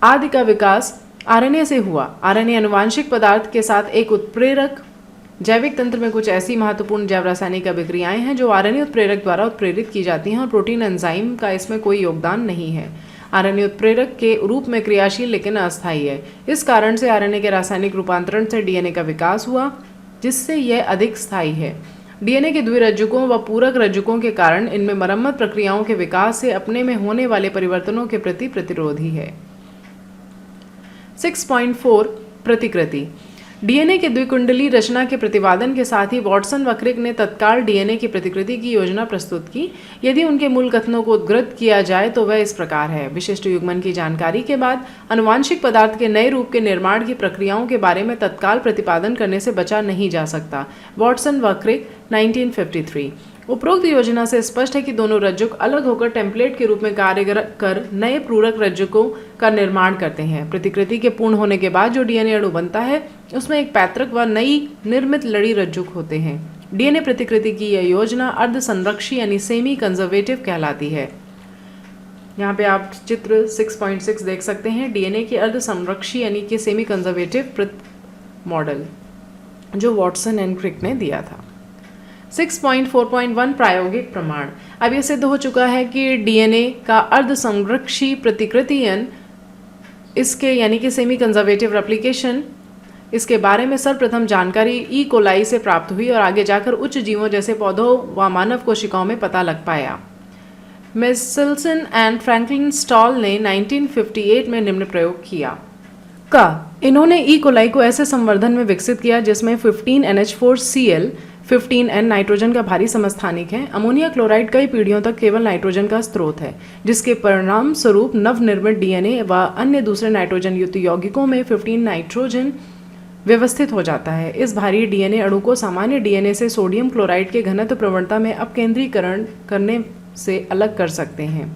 आदि का विकास आरएनए से हुआ। आरएनए आनुवांशिक पदार्थ के साथ एक उत्प्रेरक। जैविक तंत्र में कुछ ऐसी महत्वपूर्ण जैव रासायनिक अभिक्रियाएं हैं जो आरएनए उत्प्रेरक द्वारा उत्प्रेरित की जाती हैं और प्रोटीन एंजाइम का इसमें कोई योगदान नहीं है। आरएनए उत्प्रेरक के रूप में क्रियाशील लेकिन अस्थायी है। इस कारण से आरएनए के रासायनिक रूपांतरण से डीएनए का विकास हुआ, जिससे यह अधिक स्थायी है। डीएनए के द्विरज्जुकों व पूरक रज्जुकों के कारण इनमें मरम्मत प्रक्रियाओं के विकास से अपने में होने वाले परिवर्तनों के प्रति प्रतिरोधी है। 6.4 प्रतिकृति। डीएनए के द्विकुंडली रचना के प्रतिपादन के साथ ही वाटसन व क्रिक ने तत्काल डीएनए की प्रतिकृति की योजना प्रस्तुत की। यदि उनके मूल कथनों को उद्धृत किया जाए तो वह इस प्रकार है। विशिष्ट युग्मन की जानकारी के बाद आनुवांशिक पदार्थ के नए रूप के निर्माण की प्रक्रियाओं के बारे में तत्काल प्रतिपादन करने से बचा नहीं जा सकता। वाटसन व क्रिक 1953। उपरोक्त योजना से स्पष्ट है कि दोनों रज्जुक अलग होकर टेम्पलेट के रूप में कार्य कर नए पूरक रज्जुकों का निर्माण करते हैं। प्रतिकृति के पूर्ण होने के बाद जो डीएनए अणु बनता है उसमें एक पैतृक व नई निर्मित लड़ी रज्जुक होते हैं। डीएनए प्रतिकृति की यह योजना अर्ध संरक्षी यानी सेमी कंजर्वेटिव कहलाती है। यहाँ पे आप चित्र 6.6 देख सकते हैं। डीएनए की अर्ध संरक्षी यानी कि सेमी कंजर्वेटिव मॉडल जो वाटसन एंड क्रिक ने दिया था। 6.4.1 प्रायोगिक प्रमाण। अब यह सिद्ध हो चुका है कि डीएनए का अर्ध संरक्षी प्रतिकृतियन इसके यानी कि सेमी कंजर्वेटिव रेप्लिकेशन इसके बारे में सर्वप्रथम जानकारी ई कोलाई से प्राप्त हुई और आगे जाकर उच्च जीवों जैसे पौधों व मानव कोशिकाओं में पता लग पाया। मेसेल्सन एंड फ्रैंकलिन स्टॉल ने 1958 में निम्न प्रयोग किया। इन्होंने ई कोलाई को ऐसे संवर्धन में विकसित किया जिसमें 15NH4Cl 15N नाइट्रोजन का भारी समस्थानिक है। अमोनिया क्लोराइड कई पीढ़ियों तक केवल नाइट्रोजन का स्रोत है, जिसके परिणाम स्वरूप नवनिर्मित डीएनए व अन्य दूसरे नाइट्रोजन युक्त यौगिकों में 15 नाइट्रोजन व्यवस्थित हो जाता है। इस भारी डीएनए अणु को सामान्य डीएनए से सोडियम क्लोराइड के घनत्व प्रवणता में अपकेंद्रीकरण करने से अलग कर सकते हैं।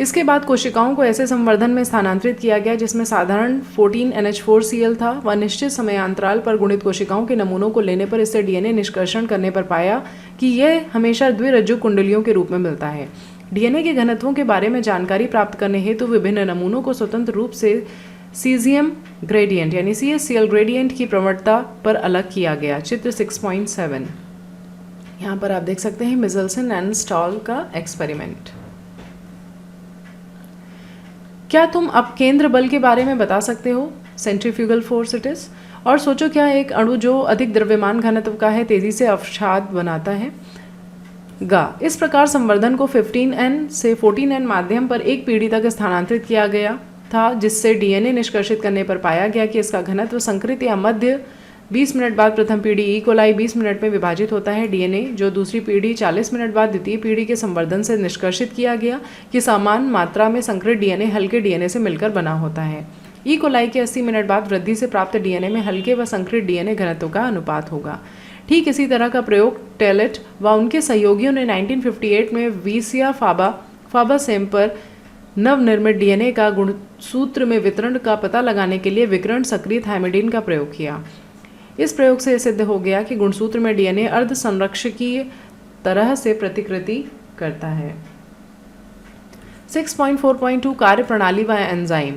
इसके बाद कोशिकाओं को ऐसे संवर्धन में स्थानांतरित किया गया जिसमें साधारण 14NH4Cl था व निश्चित समयांतराल पर गुणित कोशिकाओं के नमूनों को लेने पर इससे डीएनए निष्कर्षण करने पर पाया कि यह हमेशा द्विरज्जुक कुंडलियों के रूप में मिलता है। डीएनए के घनत्वों के बारे में जानकारी प्राप्त करने हेतु विभिन्न नमूनों को स्वतंत्र रूप से सीजियम ग्रेडियंट यानी CSCl ग्रेडियंट की प्रवणता पर अलग किया गया। चित्र 6.7 यहाँ पर आप देख सकते हैं मिचेल्सन एंड स्टॉल का एक्सपेरिमेंट। क्या तुम अब केंद्र बल के बारे में बता सकते हो? Centrifugal force it is. और सोचो, क्या एक अणु जो अधिक द्रव्यमान घनत्व का है तेजी से अवसाद बनाता है? इस प्रकार संवर्धन को 15N से 14N माध्यम पर एक पीढ़ी तक स्थानांतरित किया गया था, जिससे डीएनए निष्कर्षित करने पर पाया गया कि इसका घनत्व संकृत या मध्य 20 मिनट बाद प्रथम पीढ़ी ई कोलाई 20 मिनट में विभाजित होता है। डीएनए जो दूसरी पीढ़ी 40 मिनट बाद द्वितीय पीढ़ी के संवर्धन से निष्कर्षित किया गया कि समान मात्रा में संकृत डीएनए हल्के डीएनए से मिलकर बना होता है। ई कोलाई के 80 मिनट बाद वृद्धि से प्राप्त डीएनए में हल्के व संकृत डीएनए घनत्व का अनुपात होगा। ठीक इसी तरह का प्रयोग टेलेट व उनके सहयोगियों ने 1958 में वीसिया फाबा सेम पर नवनिर्मित डीएनए का गुणसूत्र में वितरण का पता लगाने के लिए विकर्ण सक्रिय थायमिडीन का प्रयोग किया। इस प्रयोग से सिद्ध हो गया कि गुणसूत्र में डीएनए अर्ध संरक्षकीय तरह से प्रतिकृति करता है। 6.4.2 कार्य प्रणाली व एंजाइम।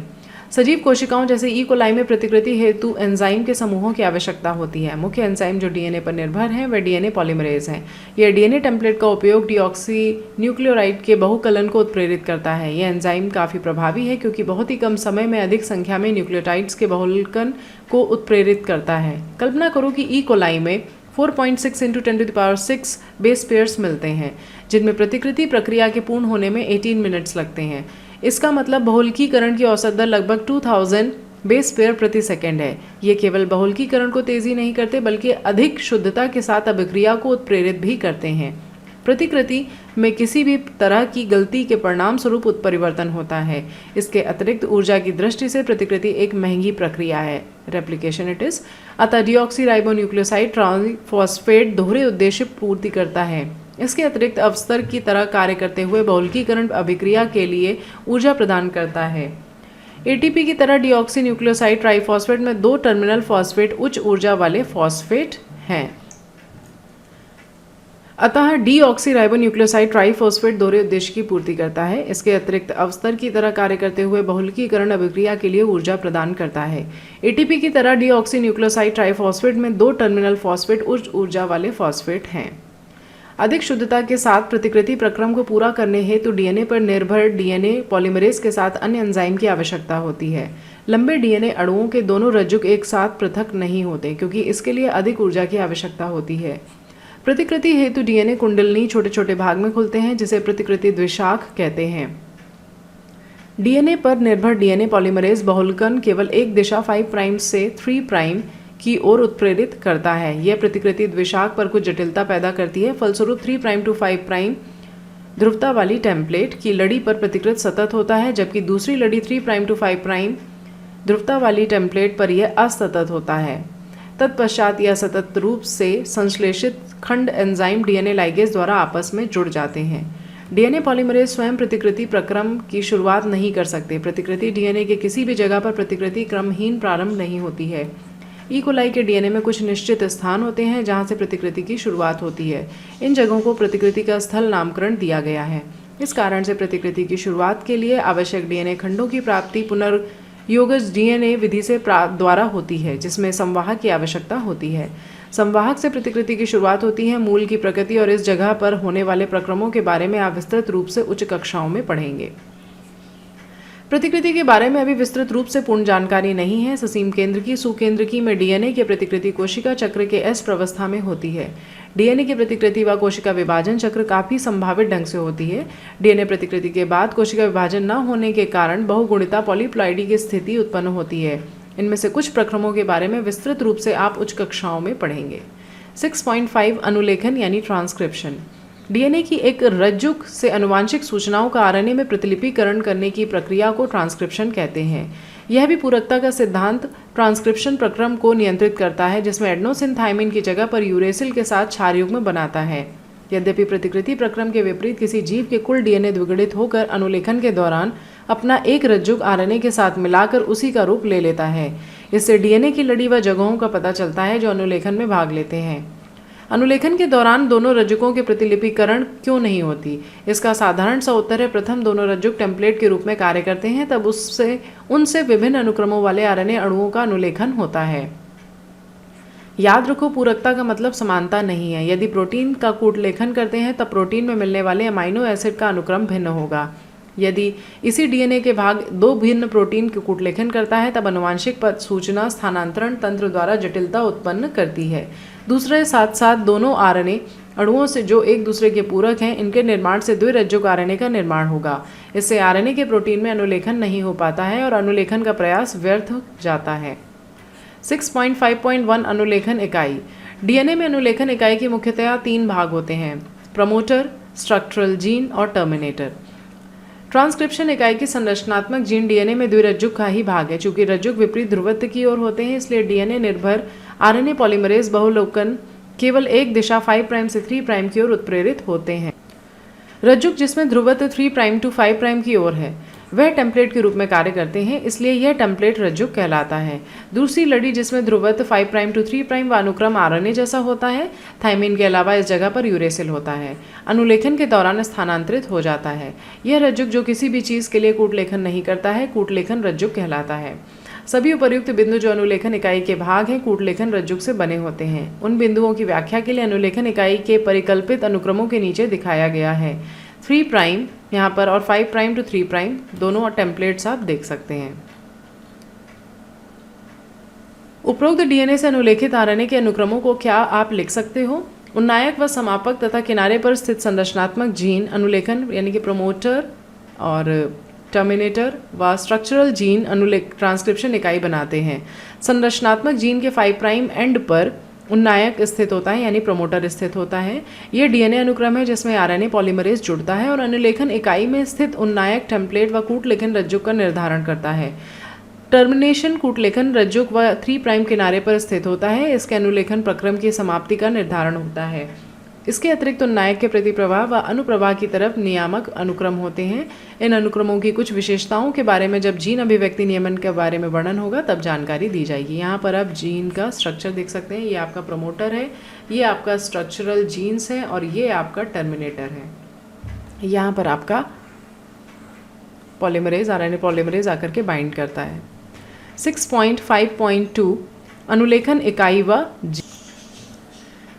सजीव कोशिकाओं जैसे ई कोलाई में प्रतिकृति हेतु एंजाइम के समूहों की आवश्यकता होती है। मुख्य एंजाइम जो डीएनए पर निर्भर हैं वे डीएनए पॉलीमरेज हैं। यह डीएनए टेम्पलेट का उपयोग डीऑक्सी न्यूक्लियोराइड के बहुकलन को उत्प्रेरित करता है। यह एंजाइम काफ़ी प्रभावी है क्योंकि बहुत ही कम समय में अधिक संख्या में न्यूक्लियोटाइड्स के बहुलकन को उत्प्रेरित करता है। कल्पना करो कि ई कोलाई में 4.6 × 10⁶ बेस पेयर्स मिलते हैं, जिनमें प्रतिकृति प्रक्रिया के पूर्ण होने में 18 मिनट्स लगते हैं। इसका मतलब बहुलकीकरण की औसत दर लगभग 2000 बेस पेयर प्रति सेकंड है। ये केवल बहुलकीकरण को तेजी नहीं करते बल्कि अधिक शुद्धता के साथ अभिक्रिया को उत्प्रेरित भी करते हैं। प्रतिकृति में किसी भी तरह की गलती के परिणाम स्वरूप उत्परिवर्तन होता है। इसके अतिरिक्त ऊर्जा की दृष्टि से प्रतिकृति एक महंगी प्रक्रिया है। Replication it is. अतः डीऑक्सीराइबोन्यूक्लियोसाइड ट्राइफॉस्फेट दोहरे उद्देश्य पूर्ति करता है। इसके अतिरिक्त अवस्तर की तरह कार्य करते हुए बहुलकीकरण अभिक्रिया के लिए ऊर्जा प्रदान करता है। एटीपी की तरह डीऑक्सी न्यूक्लियोसाइड ट्राइफॉस्फेट में 2 टर्मिनल फॉस्फेट उच्च ऊर्जा वाले फॉस्फेट हैं। अतः डीऑक्सीराइबोन्यूक्लियोसाइड ट्राइफॉस्फेट दोहरे उद्देश्य की पूर्ति करता है। इसके अतिरिक्त अवस्तर की तरह कार्य करते हुए बहुलकीकरण अभिक्रिया के लिए ऊर्जा प्रदान करता है। एटीपी की तरह डीऑक्सी न्यूक्लियोसाइड ट्राइफॉस्फेट में 2 टर्मिनल फॉस्फेट उच्च ऊर्जा वाले फॉस्फेट हैं। अधिक शुद्धता के साथ प्रतिकृति प्रक्रम को पूरा करने हेतु डीएनए पर निर्भर डीएनए पॉलीमरेज के साथ अन्य एंजाइम की आवश्यकता होती है। लंबे डीएनए अणुओं के दोनों रज्जुक एक साथ पृथक नहीं होते क्योंकि इसके लिए अधिक ऊर्जा की आवश्यकता होती है। प्रतिकृति हेतु डीएनए कुंडलनी छोटे छोटे भाग में खुलते हैं, जिसे प्रतिकृति द्विशाख कहते हैं। डीएनए पर निर्भर डीएनए पॉलीमरेज बहुलकन केवल एक दिशा 5' से 3' की ओर उत्प्रेरित करता है। यह प्रतिकृति द्विशाख पर कुछ जटिलता पैदा करती है। फलस्वरूप 3' to 5' ध्रुवता वाली टेम्पलेट की लड़ी पर प्रतिकृत सतत होता है, जबकि दूसरी लड़ी 3' to 5' ध्रुवता वाली टेम्पलेट पर यह असतत होता है। तत्पश्चात यह सतत रूप से संश्लेषित खंड एंजाइम डीएनए लाइगेज द्वारा आपस में जुड़ जाते हैं। डीएनए पॉलीमरेज स्वयं प्रतिकृति प्रक्रम की शुरुआत नहीं कर सकते। प्रतिकृति डीएनए के किसी भी जगह पर प्रतिकृति क्रमहीन प्रारंभ नहीं होती है। ई कोलाई के डीएनए में कुछ निश्चित स्थान होते हैं जहां से प्रतिकृति की शुरुआत होती है। इन जगहों को प्रतिकृति का स्थल नामकरण दिया गया है। इस कारण से प्रतिकृति की शुरुआत के लिए आवश्यक डीएनए खंडों की प्राप्ति पुनर्योगज डीएनए विधि से द्वारा होती है, जिसमें संवाहक की आवश्यकता होती है। संवाहक से प्रतिकृति की शुरुआत होती है। मूल की प्रकृति और इस जगह पर होने वाले प्रक्रमों के बारे में आप विस्तृत रूप से उच्च कक्षाओं में पढ़ेंगे। प्रतिकृति के बारे में अभी विस्तृत रूप से पूर्ण जानकारी नहीं है। ससीम केंद्रकी सुकेंद्रकी में डीएनए की प्रतिकृति कोशिका चक्र के एस प्रवस्था में होती है। डीएनए की प्रतिकृति व कोशिका विभाजन चक्र काफी संभावित ढंग से होती है। डीएनए प्रतिकृति के बाद कोशिका विभाजन न होने के कारण बहुगुणिता पॉलीप्लॉइडी की स्थिति उत्पन्न होती है। इनमें से कुछ प्रक्रमों के बारे में विस्तृत रूप से आप उच्च कक्षाओं में पढ़ेंगे। 6.5 अनुलेखन यानी ट्रांसक्रिप्शन। डीएनए की एक रज्जुक से आनुवांशिक सूचनाओं का आरएनए में प्रतिलिपिकरण करने की प्रक्रिया को ट्रांसक्रिप्शन कहते हैं। यह भी पूरकता का सिद्धांत ट्रांसक्रिप्शन प्रक्रम को नियंत्रित करता है, जिसमें एडेनोसिन थायमिन की जगह पर यूरेसिल के साथ क्षार युग्म बनाता है। यद्यपि प्रतिकृति प्रक्रम के विपरीत किसी जीव के कुल डीएनए द्विगुणित होकर अनुलेखन के दौरान अपना एक रज्जुक आरएनए के साथ मिलाकर उसी का रूप ले लेता है। इससे डीएनए की लड़ी व जगहों का पता चलता है जो अनुलेखन में भाग लेते हैं। अनुलेखन के दौरान दोनों रज्जुकों के प्रतिलिपिकरण क्यों नहीं होती? इसका साधारण सा उत्तर है, प्रथम दोनों रज्जुक टेम्पलेट के रूप में कार्य करते हैं, तब उनसे विभिन्न अनुक्रमों वाले आरएनए अणुओं का अनुलेखन होता है। याद रखो, पूरकता का मतलब समानता नहीं है। यदि प्रोटीन का कूटलेखन करते हैं तब प्रोटीन में मिलने वाले अमाइनो एसिड का अनुक्रम भिन्न होगा। यदि इसी डीएनए के भाग दो भिन्न प्रोटीन के कूटलेखन करता है तब आनुवांशिक पथ सूचना स्थानांतरण तंत्र द्वारा जटिलता उत्पन्न करती है। दूसरे साथ साथ दोनों आरएनए अणुओं से जो एक दूसरे के पूरक हैं, इनके निर्माण से द्विरज्जुक आरएनए का निर्माण होगा। इससे आरएनए के प्रोटीन में अनुलेखन नहीं हो पाता है और अनुलेखन का प्रयास व्यर्थ जाता है। 6.5.1 अनुलेखन इकाई। डीएनए में अनुलेखन इकाई के मुख्यतया 3 भाग होते हैं, प्रमोटर, स्ट्रक्चरल जीन और टर्मिनेटर। ट्रांसक्रिप्शन इकाई की संरचनात्मक जीन डीएनए में द्विरज्जुक का ही भाग है। चूंकि रज्जुक विपरीत ध्रुवत्व की ओर होते हैं, इसलिए डीएनए निर्भर आरएनए पॉलीमरेज बहुलोकन केवल एक दिशा 5 प्राइम से 3 प्राइम की ओर उत्प्रेरित होते हैं। रज्जुक जिसमें ध्रुवत्व 3 प्राइम टू 5 प्राइम की ओर है वह टेम्पलेट के रूप में कार्य करते हैं, इसलिए यह टेम्पलेट रज्जुक कहलाता है। दूसरी लड़ी जिसमें ध्रुवत्व 5 प्राइम टू 3 प्राइम व अनुक्रम आरएनए जैसा होता है, थाइमिन के अलावा इस जगह पर यूरेसिल होता है, अनुलेखन के दौरान स्थानांतरित हो जाता है। यह रज्जुक जो किसी भी चीज़ के लिए कूटलेखन नहीं करता है, कूटलेखन रज्जुक कहलाता है। सभी उपर्युक्त बिंदु जो अनुलेखन इकाई के भाग हैं, कूटलेखन रज्जुक से बने होते हैं। उन बिंदुओं की व्याख्या के लिए अनुलेखन इकाई के परिकल्पित अनुक्रमों के नीचे दिखाया गया है। 3 प्राइम यहाँ पर और 5 प्राइम टू 3 प्राइम दोनों टेम्पलेट्स आप देख सकते हैं। उपरोक्त डीएनए से अनुलेखित आरएनए के अनुक्रमों को क्या आप लिख सकते हो? उन्नायक व समापक तथा किनारे पर स्थित संरचनात्मक जीन अनुलेखन यानी कि प्रमोटर और टर्मिनेटर व स्ट्रक्चरल जीन ट्रांसक्रिप्शन इकाई बनाते हैं। संरचनात्मक जीन के 5 प्राइम एंड पर उन्नायक स्थित होता है यानी प्रमोटर स्थित होता है। यह डीएनए अनुक्रम है जिसमें आरएनए पॉलीमरेज जुड़ता है और अनुलेखन इकाई में स्थित उन्नायक टेम्पलेट व कूटलेखन रज्जुक का निर्धारण करता है। टर्मिनेशन कूटलेखन रज्जुक व 3 प्राइम किनारे पर स्थित होता है। इसके अनुलेखन प्रक्रम की समाप्ति का निर्धारण होता है। इसके अतिरिक्त उन्नायक के प्रति प्रवाह व अनुप्रवाह की तरफ नियामक अनुक्रम होते हैं। इन अनुक्रमों की कुछ विशेषताओं के बारे में जब जीन अभिव्यक्ति नियमन के बारे में वर्णन होगा तब जानकारी दी जाएगी। यहाँ पर आप जीन का स्ट्रक्चर देख सकते हैं। ये आपका प्रमोटर है, ये आपका स्ट्रक्चरल जीन्स है और ये आपका टर्मिनेटर है। यहाँ पर आपका पॉलीमरेज आरएनए पॉलीमरेज आकर के बाइंड करता है। 6.5.2 अनुलेखन इकाई व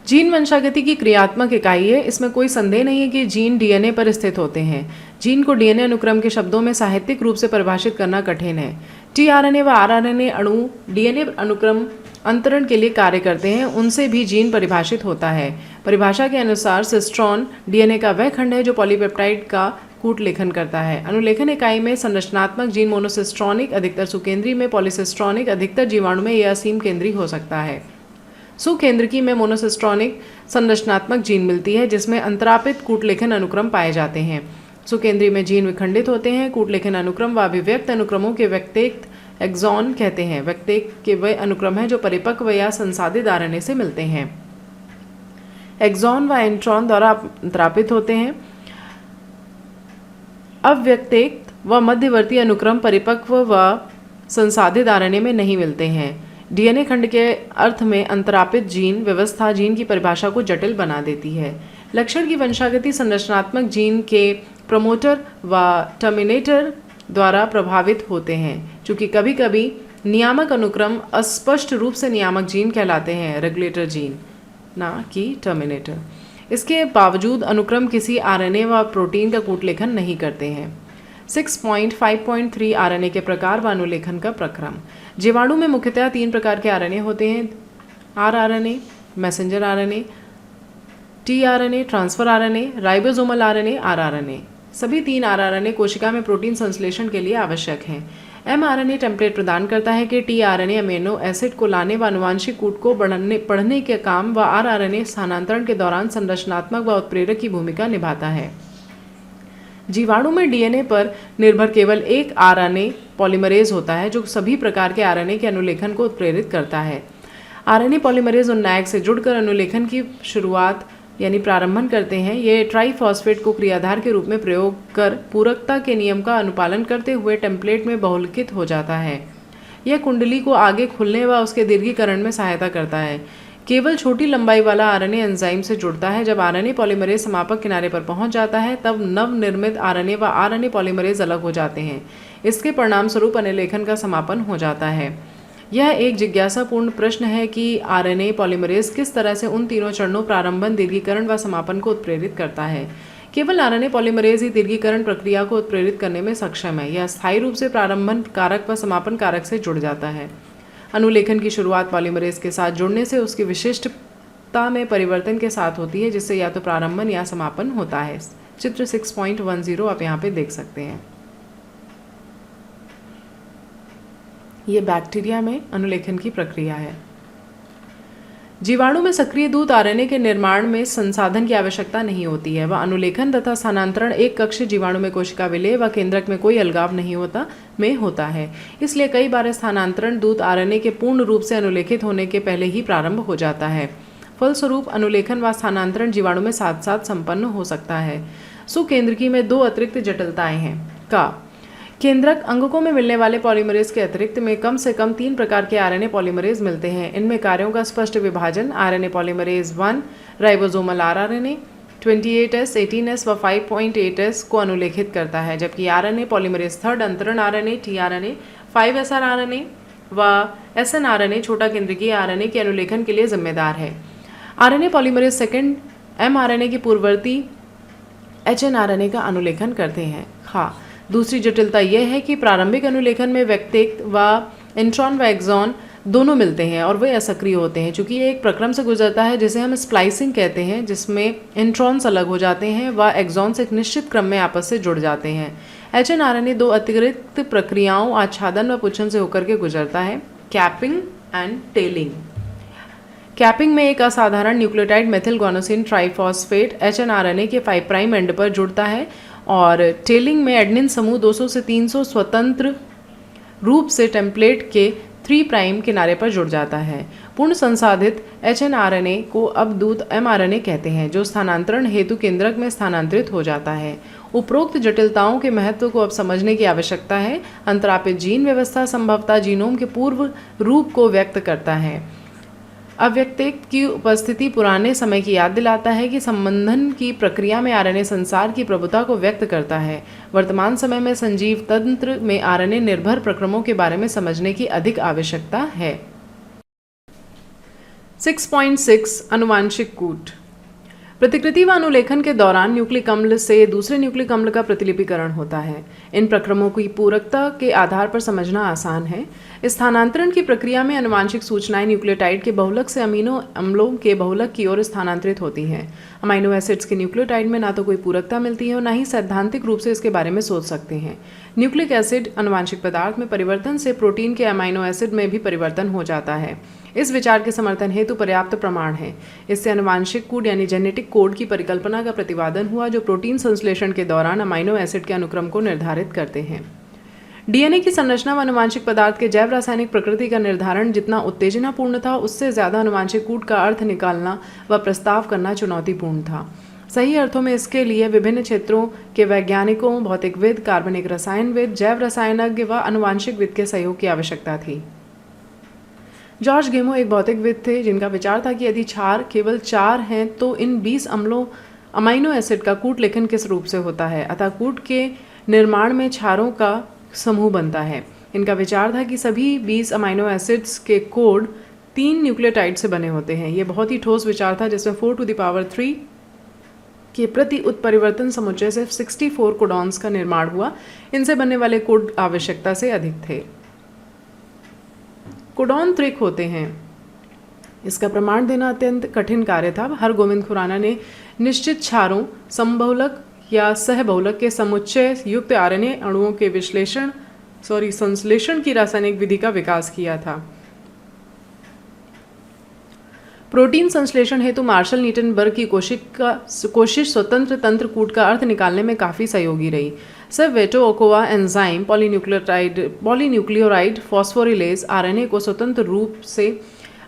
जीन वंशागति की क्रियात्मक इकाई है। इसमें कोई संदेह नहीं है कि जीन डीएनए पर स्थित होते हैं। जीन को डीएनए अनुक्रम के शब्दों में साहित्यिक रूप से परिभाषित करना कठिन है। टीआरएनए व आरआरएनए अणु डीएनए अनुक्रम अंतरण के लिए कार्य करते हैं, उनसे भी जीन परिभाषित होता है। परिभाषा के अनुसार सिस्ट्रॉन डीएनए का वह खंड है जो पॉलीपेप्टाइड का कूटलेखन करता है। अनुलेखन इकाई में संरचनात्मक जीन मोनोसिस्ट्रॉनिक अधिकतर सुकेंद्री में, पॉलीसिस्ट्रॉनिक अधिकतर जीवाणु में यह असीम केंद्री हो सकता है। सुकेंद्रकी में मोनोसिस्ट्रॉनिक संरचनात्मक जीन मिलती है जिसमें अंतरापित कूटलेखन अनुक्रम पाए जाते हैं। सुकेंद्री में जीन विखंडित होते हैं। कूटलेखन अनुक्रम व अभिव्यक्त अनुक्रमों के व्यक्तिक एक्सॉन कहते हैं। व्यक्तिक के वे अनुक्रम हैं जो परिपक्व या संसाधित आरएनए से मिलते हैं। एक्सॉन व इंट्रॉन द्वारा अंतरापित होते हैं। अव्यक्तिक व मध्यवर्ती अनुक्रम परिपक्व व संसाधित आरएनए में नहीं मिलते हैं। डीएनए खंड के अर्थ में अंतरापित जीन व्यवस्था जीन की परिभाषा को जटिल बना देती है। लक्षण की वंशागति संरचनात्मक जीन के प्रमोटर व टर्मिनेटर द्वारा प्रभावित होते हैं। चूँकि कभी कभी नियामक अनुक्रम अस्पष्ट रूप से नियामक जीन कहलाते हैं, रेगुलेटर जीन, ना कि टर्मिनेटर। इसके बावजूद अनुक्रम किसी आरएनए व प्रोटीन का कूटलेखन नहीं करते हैं। 6.5.3 आरएनए के प्रकार व अनुलेखन का प्रक्रम। जीवाणु में मुख्यतः 3 प्रकार के आरएनए होते हैं, rRNA, messenger RNA, tRNA, transfer RNA, ribosomal RNA, rRNA. सभी 3 आरआरएनए कोशिका में प्रोटीन संश्लेषण के लिए आवश्यक हैं। एमआरएनए टेम्पलेट प्रदान करता है कि टीआरएनए अमीनो एसिड को लाने व आनुवांशिक कूट को पढ़ने के काम व आरआरएनए स्थानांतरण के दौरान संरचनात्मक व उत्प्रेरक की भूमिका निभाता है। जीवाणु में डीएनए पर निर्भर केवल एक आरएनए पॉलीमरेज होता है जो सभी प्रकार के आरएनए के अनुलेखन को उत्प्रेरित करता है। आरएनए पॉलीमरेज उन्नायक से जुड़कर अनुलेखन की शुरुआत यानी प्रारंभन करते हैं। ये ट्राइफॉस्फेट को क्रियाधार के रूप में प्रयोग कर पूरकता के नियम का अनुपालन करते हुए टेम्पलेट में बहुलकित हो जाता है। यह कुंडली को आगे खुलने व उसके दीर्घीकरण में सहायता करता है। केवल छोटी लंबाई वाला आरएनए एंजाइम से जुड़ता है। जब आरएनए पॉलीमरेज समापक किनारे पर पहुंच जाता है तब नवनिर्मित आरएनए व आरएनए पॉलीमरेज अलग हो जाते हैं। इसके परिणाम स्वरूप अनुलेखन का समापन हो जाता है। यह एक जिज्ञासापूर्ण प्रश्न है कि आरएनए पॉलीमरेज किस तरह से उन तीनों चरणों प्रारंभन, दीर्घीकरण व समापन को उत्प्रेरित करता है। केवल आरएनए पॉलीमरेज ही दीर्घीकरण प्रक्रिया को उत्प्रेरित करने में सक्षम है। यह स्थायी रूप से प्रारंभन कारक व समापन कारक से जुड़ जाता है। अनुलेखन की शुरुआत पॉलीमरेज के साथ जुड़ने से उसकी विशिष्टता में परिवर्तन के साथ होती है, जिससे या तो प्रारंभन या समापन होता है। चित्र 6.10 आप यहाँ पे देख सकते हैं। ये बैक्टीरिया में अनुलेखन की प्रक्रिया है। जीवाणु में सक्रिय दूत आरएनए के निर्माण में संसाधन की आवश्यकता नहीं होती है। वह अनुलेखन तथा स्थानांतरण एक कक्ष जीवाणु में कोशिका विलेय व केंद्रक में कोई अलगाव नहीं होता है। इसलिए कई बार स्थानांतरण दूत आरएनए के पूर्ण रूप से अनुलेखित होने के पहले ही प्रारंभ हो जाता है। फलस्वरूप अनुलेखन व स्थानांतरण जीवाणु में साथ साथ संपन्न हो सकता है। सुकेंद्रकी में दो अतिरिक्त जटिलताएं हैं। केंद्रक अंगकों में मिलने वाले पॉलीमरेज के अतिरिक्त में कम से कम 3 प्रकार के आरएनए पॉलीमरेज मिलते हैं। इनमें कार्यों का स्पष्ट विभाजन RNA polymerase 1 ribosomal rRNA 28S, 18S व 5.8S को अनुलेखित करता है, जबकि आरएनए पॉलीमरेज 3 अंतरण आरएनए टीआरएनए 5SR आरएनए व SN आरएनए छोटा केंद्रकीय आरएनए के अनुलेखन के लिए जिम्मेदार है। आरएनए पॉलीमरेज सेकेंड mRNA के पूर्ववर्ती HN आरएनए का अनुलेखन करते हैं। दूसरी जटिलता यह है कि प्रारंभिक अनुलेखन में व्यक्तिक व इंट्रॉन व एक्सॉन दोनों मिलते हैं और वे असक्रिय होते हैं। चूंकि ये एक प्रक्रम से गुजरता है जिसे हम स्प्लाइसिंग कहते हैं, जिसमें इंट्रॉन्स अलग हो जाते हैं व एक्सॉन्स एक निश्चित क्रम में आपस से जुड़ जाते हैं। HN आरएनए 2 अतिरिक्त प्रक्रियाओं आच्छादन व पुच्छन से होकर के गुजरता है, कैपिंग एंड टेलिंग। कैपिंग में एक असाधारण nucleotide methyl guanosine triphosphate HN RNA के 5' एंड पर जुड़ता है और टेलिंग में एडेनिन समूह 200 से 300 स्वतंत्र रूप से टेम्पलेट के 3' किनारे पर जुड़ जाता है। पूर्ण संसाधित HN आरएनए को अब दूत mRNA कहते हैं, जो स्थानांतरण हेतु केंद्रक में स्थानांतरित हो जाता है। उपरोक्त जटिलताओं के महत्व को अब समझने की आवश्यकता है। अंतरापित जीन व्यवस्था संभवतः जीनोम के पूर्व रूप को व्यक्त करता है। अव्यक्तिक की उपस्थिति पुराने समय की याद दिलाता है कि संबंधन की प्रक्रिया में आरएनए संसार की प्रभुता को व्यक्त करता है। वर्तमान समय में संजीव तंत्र में आरएनए निर्भर प्रक्रमों के बारे में समझने की अधिक आवश्यकता है। 6.6 आनुवांशिक कूट। प्रतिकृति व अनुलेखन के दौरान न्यूक्लिक अम्ल से दूसरे न्यूक्लिक अम्ल का प्रतिलिपिकरण होता है। इन प्रक्रमों की पूरकता के आधार पर समझना आसान है। स्थानांतरण की प्रक्रिया में आनुवांशिक सूचनाएं न्यूक्लियोटाइड के बहुलक से अमीनो अम्लों के बहुलक की ओर स्थानांतरित होती हैं। अमीनो एसिड्स के न्यूक्लियोटाइड में ना तो कोई पूरकता मिलती है और ना ही सैद्धांतिक रूप से इसके बारे में सोच सकते हैं। न्यूक्लिक एसिड आनुवांशिक पदार्थ में परिवर्तन से प्रोटीन के अमीनो एसिड में भी परिवर्तन हो जाता है। इस विचार के समर्थन हेतु पर्याप्त प्रमाण है। इससे आनुवांशिक कोड यानी जेनेटिक कोड की परिकल्पना का प्रतिपादन हुआ, जो प्रोटीन संश्लेषण के दौरान अमीनो एसिड के अनुक्रम को निर्धारित करते हैं। डीएनए की संरचना व आनुवांशिक पदार्थ के जैव रासायनिक प्रकृति का निर्धारण जितना उत्तेजनापूर्ण था, उससे ज्यादा आनुवांशिक कूट का अर्थ निकालना व प्रस्ताव करना चुनौतीपूर्ण था। सही अर्थों में इसके लिए विभिन्न क्षेत्रों के वैज्ञानिकों, भौतिकविद, कार्बनिक रसायनविद, जैव रसायनज्ञ व आनुवांशिकविद के सहयोग की आवश्यकता थी। जॉर्ज गेमो एक भौतिकविद थे जिनका विचार था कि यदि क्षार केवल 4 हैं तो इन 20 अमीनो एसिड का कूट लेखन किस रूप से होता है। अतः कूट के निर्माण में क्षारों का समूह बनता है। इनका विचार था कि सभी 20 अमीनो एसिड्स के कोड 3 न्यूक्लियोटाइड से बने होते हैं। यह बहुत ही ठोस विचार था, जिसमें 4⁻³ के प्रति उत्परिवर्तन समुच्चय से 64 कोडॉन्स का निर्माण हुआ। इनसे बनने वाले कोड आवश्यकता से अधिक थे। कोडॉन त्रिक होते हैं। इसका प्रमाण देना अत्यंत कठिन कार्य था। हरगोविंद खुराना ने निश्चित क्षारों, समबहुलक या सहबहुलक के समुच्चय युक्त आरएनए अणुओं के संश्लेषण की रासायनिक विधि का विकास किया था। प्रोटीन संश्लेषण हेतु मार्शल नीटनबर्ग की कोशिश स्वतंत्र तंत्र कूट का अर्थ निकालने में काफ़ी सहयोगी रही। सर वेटो ओकोवा एंजाइम पॉलीन्यूक्लियोराइड फॉस्फोरिलेज आरएनए को स्वतंत्र रूप से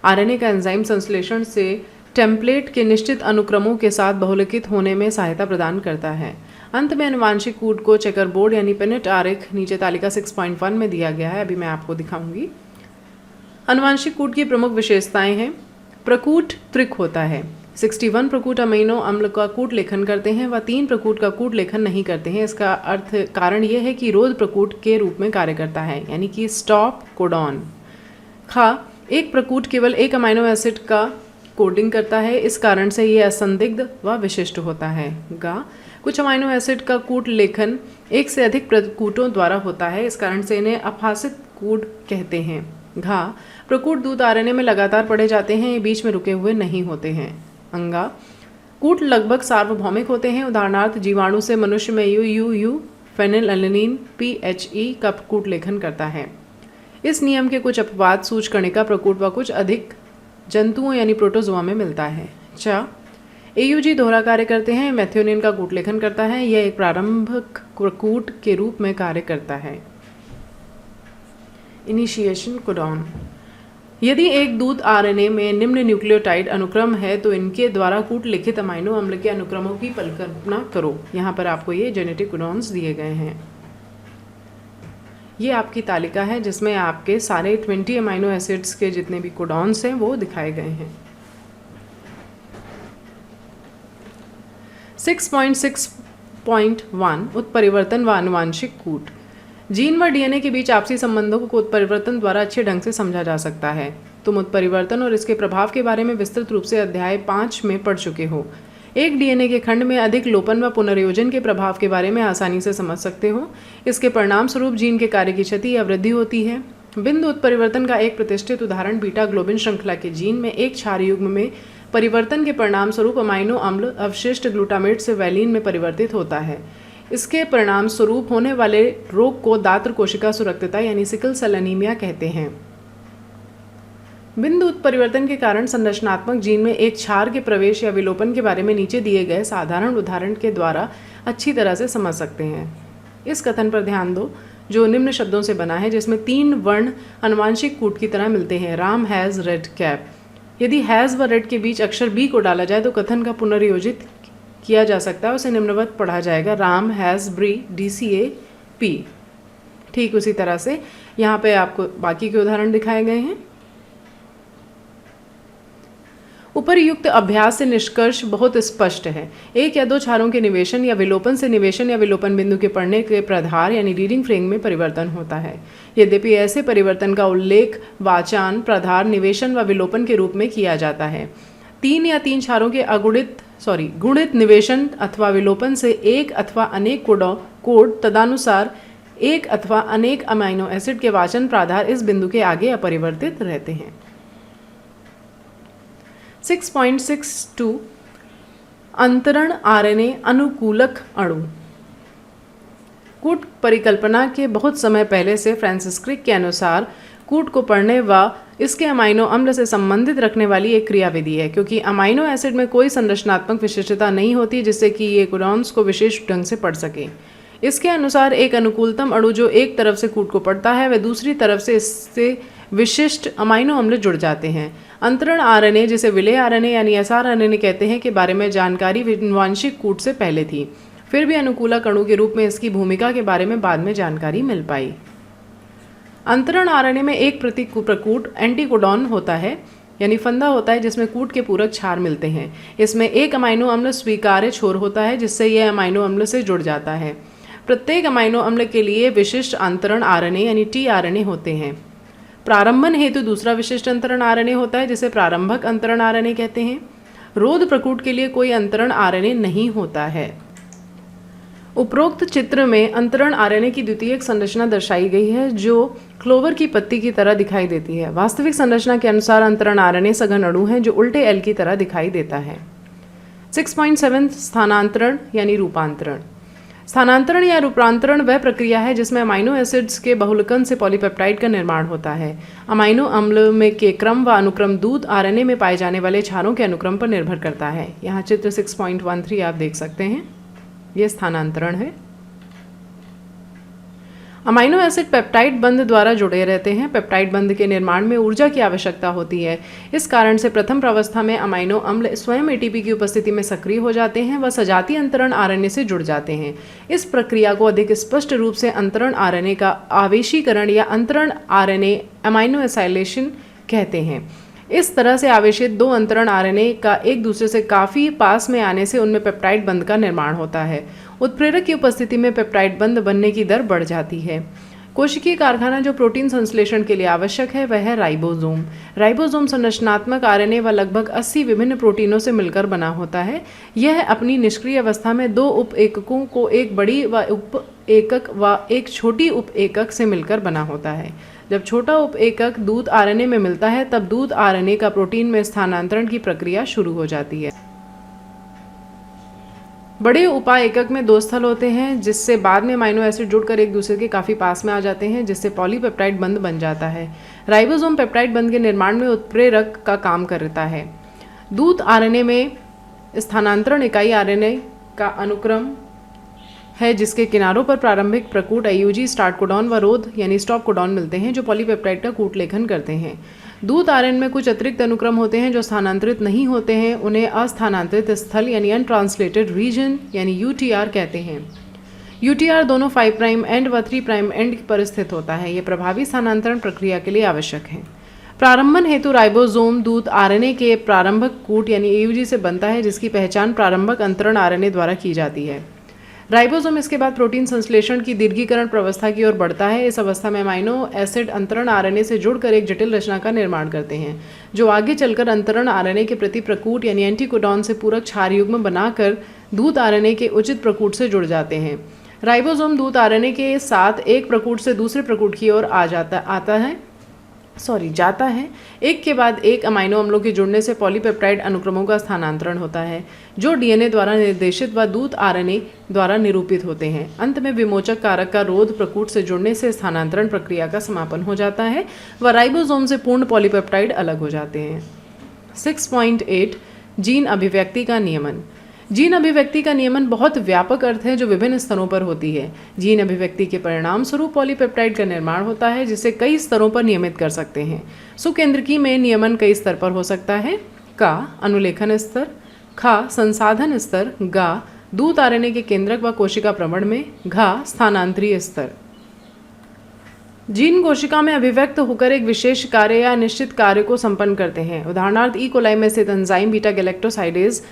आरएनए का एंजाइम संश्लेषण से टेम्पलेट के निश्चित अनुक्रमों के साथ बहुलकित होने में सहायता प्रदान करता है। अंत में आनुवांशिक कूट को चेकरबोर्ड यानी पिनेट आरेख नीचे तालिका 6.1 में दिया गया है। अभी मैं आपको दिखाऊंगी। आनुवांशिक कूट की प्रमुख विशेषताएं हैं। प्रकूट त्रिक होता है। 61 प्रकूट अमीनो अम्ल का कूट लेखन करते हैं व 3 प्रकूट का कूट लेखन नहीं करते हैं। इसका कारण यह है कि रोध प्रकूट के रूप में कार्य करता है, यानी कि स्टॉप कोडॉन। एक प्रकूट केवल एक अमीनो एसिड का कोडिंग करता है, इस कारण से यह असंदिग्ध व विशिष्ट होता है। कुछ अमीनो एसिड का कूट लेखन एक से अधिक प्रकूटों द्वारा होता है, इस कारण से इन्हें अफासित कूट कहते हैं। प्रकूट दूध आरएनए में लगातार पढ़े जाते हैं, ये बीच में रुके हुए नहीं होते हैं। कूट लगभग सार्वभौमिक होते हैं, उदाहरणार्थ जीवाणु से मनुष्य में यू फेनिलएलनिन PHE का कूट लेखन करता है। इस नियम के कुछ अपवाद सूचकणिका प्रकूट व कुछ अधिक जंतुओं यानी प्रोटोजोआ में मिलता है। AUG दोहरा कार्य करते हैं, मेथियोनिन का कूट लेखन करता है, यह एक प्रारंभिक प्रकूट के रूप में कार्य करता है। Initiation codon. यदि एक दूध आरएनए में निम्न न्यूक्लियोटाइड अनुक्रम है तो इनके द्वारा कूट लिखित अमीनो अम्ल के अनुक्रमों की कल्पना करो। यहाँ पर आपको ये जेनेटिक कोडॉन्स दिए गए हैं। ये आपकी तालिका है जिसमें आपके सारे 20 अमीनो एसिड्स के जितने भी कोडॉन्स हैं वो दिखाए गए हैं। 6.6.1 उत्परिवर्तन व आनुवांशिक कूट। जीन व डीएनए के बीच आपसी संबंधों को उत्परिवर्तन द्वारा अच्छे ढंग से समझा जा सकता है। तुम उत्परिवर्तन और इसके प्रभाव के बारे में विस्तृत रूप से अध्याय 5 में पढ़ चुके हो। एक डीएनए के खंड में अधिक लोपन व पुनर्योजन के प्रभाव के बारे में आसानी से समझ सकते हो। इसके परिणाम स्वरूप जीन के कार्य की क्षति या वृद्धि होती है। बिंदु उत्परिवर्तन का एक प्रतिष्ठित उदाहरण बीटा ग्लोबिन श्रृंखला के जीन में एक क्षार युग्म में परिवर्तन के परिणाम स्वरूप अमीनो अम्ल अवशिष्ट ग्लूटामेट से वैलीन में परिवर्तित होता है। इसके परिणाम स्वरूप होने वाले रोग को दात्र कोशिका सुरक्तता यानी सिकल सेल एनीमिया कहते हैं। बिंदु उत्परिवर्तन के कारण संरचनात्मक जीन में एक क्षार के प्रवेश या विलोपन के बारे में नीचे दिए गए साधारण उदाहरण के द्वारा अच्छी तरह से समझ सकते हैं। इस कथन पर ध्यान दो जो निम्न शब्दों से बना है, जिसमें 3 वर्ण अनुवांशिक कूट की तरह मिलते हैं। Ram has red cap. यदि हैज़ व रेड के बीच अक्षर बी को डाला जाए तो कथन का पुनर्योजित किया जा सकता है, उसे निम्नवत पढ़ा जाएगा, राम हैज़ ब्री DCAP। ठीक उसी तरह से यहाँ पे आपको बाकी के उदाहरण दिखाए गए हैं। उपरयुक्त अभ्यास से निष्कर्ष बहुत स्पष्ट है। एक या दो क्षारों के निवेशन या विलोपन से निवेशन या विलोपन बिंदु के पढ़ने के प्रधार यानी रीडिंग फ्रेम में परिवर्तन होता है। यद्यपि ऐसे परिवर्तन का उल्लेख वाचान, प्रधार, निवेशन व विलोपन के रूप में किया जाता है। 3 या 3 क्षारों के गुणित निवेशन अथवा विलोपन से एक अथवा अनेक कोड तदनुसार एक अथवा अनेक अमीनो एसिड के वाचन प्राधार इस बिंदु के आगे अपरिवर्तित रहते हैं। 6.62 अंतरण आरएनए अनुकूलक अणु। कूट परिकल्पना के बहुत समय पहले से फ्रांसिस क्रिक के अनुसार कूट को पढ़ने व इसके अमीनो अम्ल से संबंधित रखने वाली एक क्रियाविधि है, क्योंकि अमीनो एसिड में कोई संरचनात्मक विशिष्टता नहीं होती जिससे कि ये कोडॉन्स को विशेष ढंग से पढ़ सके। इसके अनुसार एक अनुकूलतम अणु जो एक तरफ से कूट को पढ़ता है वह दूसरी तरफ से इससे विशिष्ट अमीनो अम्ल जुड़ जाते हैं। अंतरण आरएनए जिसे विलेय आरएनए यानी sRNA कहते हैं के बारे में जानकारी आनुवांशिक कूट से पहले थी, फिर भी अनुकूलक अणु के रूप में इसकी भूमिका के बारे में बाद में जानकारी मिल पाई। अंतरण आरएनए में एक प्रकूट एंटीकोडॉन होता है यानी फंदा होता है जिसमें कूट के पूरक क्षार मिलते हैं। इसमें एक अमीनो अम्ल स्वीकार्य छोर होता है जिससे यह अमीनो अम्ल से जुड़ जाता है। प्रत्येक अमीनो अम्ल के लिए विशिष्ट अंतरण आरएनए यानी tRNA होते हैं। प्रारंभन हेतु दूसरा विशिष्ट अंतरण आरएनए होता है जिसे प्रारंभक अंतरण आरएनए कहते हैं। रोध प्रकूट के लिए कोई अंतरण आरएनए नहीं होता है। उपरोक्त चित्र में अंतरण आरएनए की द्वितीयक संरचना दर्शाई गई है जो क्लोवर की पत्ती की तरह दिखाई देती है। वास्तविक संरचना के अनुसार अंतरण आरएनए सघन अणु है जो उल्टे एल की तरह दिखाई देता है। 6.7 स्थानांतरण यानी रूपांतरण। स्थानांतरण या रूपांतरण वह प्रक्रिया है जिसमें अमीनो एसिड्स के बहुलकन से पॉलीपेप्टाइड का निर्माण होता है। अमीनो अम्ल में के क्रम व अनुक्रम दूध आरएनए में पाए जाने वाले क्षारों के अनुक्रम पर निर्भर करता है। यहाँ चित्र 6.13 आप देख सकते हैं, यह स्थानांतरण है। अमीनो एसिड पेप्टाइड बंध द्वारा जुड़े रहते हैं। पेप्टाइड बंध के निर्माण में ऊर्जा की आवश्यकता होती है। इस कारण से प्रथम प्रावस्था में अमीनो अम्ल स्वयं एटीपी की उपस्थिति में सक्रिय हो जाते हैं व सजातीय अंतरण आरएनए से जुड़ जाते हैं। इस प्रक्रिया को अधिक स्पष्ट रूप से अंतरण आरएनए का आवेशीकरण या अंतरण आरएनए अमीनो एसाइलेशन कहते हैं। इस तरह से आवेशित दो अंतरण आरएनए का एक दूसरे से काफ़ी पास में आने से उनमें पेप्टाइड बंध का निर्माण होता है। उत्प्रेरक की उपस्थिति में पेप्टाइड बंध बनने की दर बढ़ जाती है। कोशिकीय कारखाना जो प्रोटीन संश्लेषण के लिए आवश्यक है वह है राइबोसोम। राइबोसोम संरचनात्मक आरएनए व लगभग 80 विभिन्न प्रोटीनों से मिलकर बना होता है। यह अपनी निष्क्रिय अवस्था में दो उप एककों को एक बड़ी व उप एकक व एक छोटी उप एकक से मिलकर बना होता है। जब छोटा उप एकक दूध आरएनए में मिलता है तब दूध आरएनए का प्रोटीन में स्थानांतरण की प्रक्रिया शुरू हो जाती है। बड़े उपा एकक में दो स्थल होते हैं जिससे बाद में अमीनो एसिड जुड़कर एक दूसरे के काफ़ी पास में आ जाते हैं, जिससे पॉलीपेप्टाइड बंध बन जाता है। राइबोसोम पेप्टाइड बंध के निर्माण में उत्प्रेरक का काम करता है। दूध आरएनए में स्थानांतरण इकाई आरएनए का अनुक्रम है जिसके किनारों पर प्रारंभिक प्रकूट आईयूजी स्टार्ट कोडॉन व रोध यानी स्टॉप कोडॉन मिलते हैं जो पॉलीपेप्टाइड का कूट लेखन करते हैं। दूध आरएनए में कुछ अतिरिक्त अनुक्रम होते हैं जो स्थानांतरित नहीं होते हैं, उन्हें अस्थानांतरित स्थल यानी अनट्रांसलेटेड रीजन यानी यूटीआर कहते हैं। यूटीआर दोनों 5 प्राइम एंड व 3 प्राइम एंड पर स्थित होता है। यह प्रभावी स्थानांतरण प्रक्रिया के लिए आवश्यक है। प्रारंभन हेतु राइबोसोम दूध आरएनए के प्रारंभक कूट यानी एयूजी से बनता है जिसकी पहचान प्रारंभक अंतरण आरएनए द्वारा की जाती है। राइबोसोम इसके बाद प्रोटीन संश्लेषण की दीर्घीकरण प्रवस्था की ओर बढ़ता है। इस अवस्था में अमीनो एसिड अंतरण आरएनए से जुड़कर एक जटिल रचना का निर्माण करते हैं जो आगे चलकर अंतरण आरएनए के प्रति प्रकूट यानी एंटीकोडॉन से पूरक क्षार युग्म बनाकर दूध आरएनए के उचित प्रकूट से जुड़ जाते हैं। राइबोसोम दूध आरएनए के साथ एक प्रकूट से दूसरे प्रकूट की ओर जाता है। एक के बाद एक अमीनो अम्लों के जुड़ने से पॉलीपेप्टाइड अनुक्रमों का स्थानांतरण होता है जो डीएनए द्वारा निर्देशित व दूध आरएनए द्वारा निरूपित होते हैं। अंत में विमोचक कारक का रोध प्रकूट से जुड़ने से स्थानांतरण प्रक्रिया का समापन हो जाता है व राइबोसोम से पूर्ण पॉलीपेप्टाइड अलग हो जाते हैं। 6.8 जीन अभिव्यक्ति का नियमन। जीन अभिव्यक्ति का नियमन बहुत व्यापक अर्थ है जो विभिन्न स्तरों पर होती है। जीन अभिव्यक्ति के परिणाम स्वरूप पॉलीपेप्टाइड का निर्माण होता है जिसे कई स्तरों पर नियमित कर सकते हैं। सुकेंद्रकी में नियमन कई स्तर पर हो सकता है। का अनुलेखन स्तर, खा संसाधन स्तर, गा दूध आरएनए के केंद्रक व कोशिका प्रवण में, घा स्थानांतरीय स्तर। जीन कोशिका में अभिव्यक्त होकर एक विशेष कार्य या निश्चित कार्य को संपन्न करते हैं। उदाहरणार्थ ई कोलाई में स्थित एंजाइम बीटा गैलेक्टोसाइडेज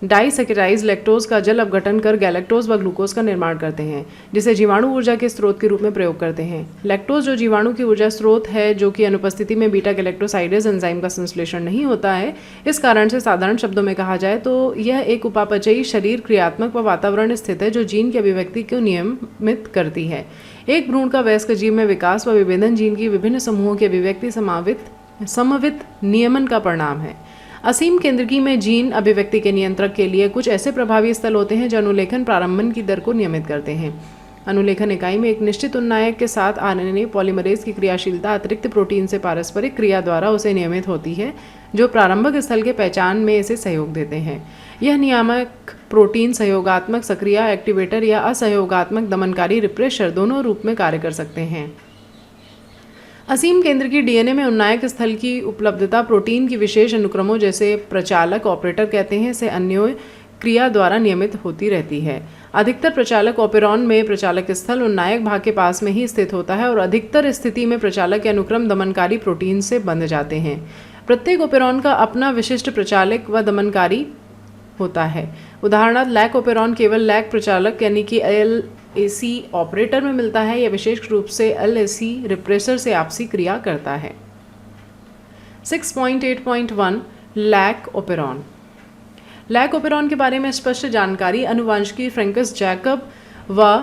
डाइसैकेराइज लैक्टोज का जल अपघटन कर गैलेक्टोज व ग्लूकोज का निर्माण करते हैं जिसे जीवाणु ऊर्जा के स्रोत के रूप में प्रयोग करते हैं। लैक्टोज जो जीवाणु की ऊर्जा स्रोत है जो कि अनुपस्थिति में बीटा गैलेक्टोसाइडेज एंजाइम का संश्लेषण नहीं होता है। इस कारण से साधारण शब्दों में कहा जाए तो यह एक उपापचयी शरीर क्रियात्मक व वातावरण स्थित है जो जीन की अभिव्यक्ति को नियमित करती है। एक भ्रूण का वयस्क जीव में विकास व विभेदन जीन की विभिन्न समूहों की अभिव्यक्ति समन्वित नियमन का परिणाम है। असीम केंद्रकी में जीन अभिव्यक्ति के नियंत्रक के लिए कुछ ऐसे प्रभावी स्थल होते हैं जो अनुलेखन प्रारंभन की दर को नियमित करते हैं। अनुलेखन इकाई में एक निश्चित उन्नायक के साथ आरएनए पॉलीमरेज की क्रियाशीलता अतिरिक्त प्रोटीन से पारस्परिक क्रिया द्वारा उसे नियमित होती है जो प्रारंभक स्थल के पहचान में इसे सहयोग देते हैं। यह नियामक प्रोटीन सहयोगात्मक सक्रिय एक्टिवेटर या असहयोगात्मक दमनकारी रिप्रेशर दोनों रूप में कार्य कर सकते हैं। असीम केंद्र की डीएनए में उन्नायक स्थल की उपलब्धता प्रोटीन की विशेष अनुक्रमों जैसे प्रचालक ऑपरेटर कहते हैं से अन्योन्य क्रिया द्वारा नियमित होती रहती है। अधिकतर प्रचालक ऑपेरॉन में प्रचालक स्थल उन्नायक भाग के पास में ही स्थित होता है और अधिकतर स्थिति में प्रचालक के अनुक्रम दमनकारी प्रोटीन से बंध जाते हैं। प्रत्येक ऑपेरॉन का अपना विशिष्ट प्रचालक व दमनकारी होता है। उदाहरणार्थ लैक ऑपेरॉन केवल लैक प्रचालक यानी कि LAC ऑपरेटर में मिलता है या विशेष रूप से LAC रिप्रेसर से आपसी क्रिया करता है। 6.8.1 लैक ऑपेरॉन। लैक ऑपेरॉन के बारे में स्पष्ट जानकारी अनुवांशिकी फ्रैंकस जैकब व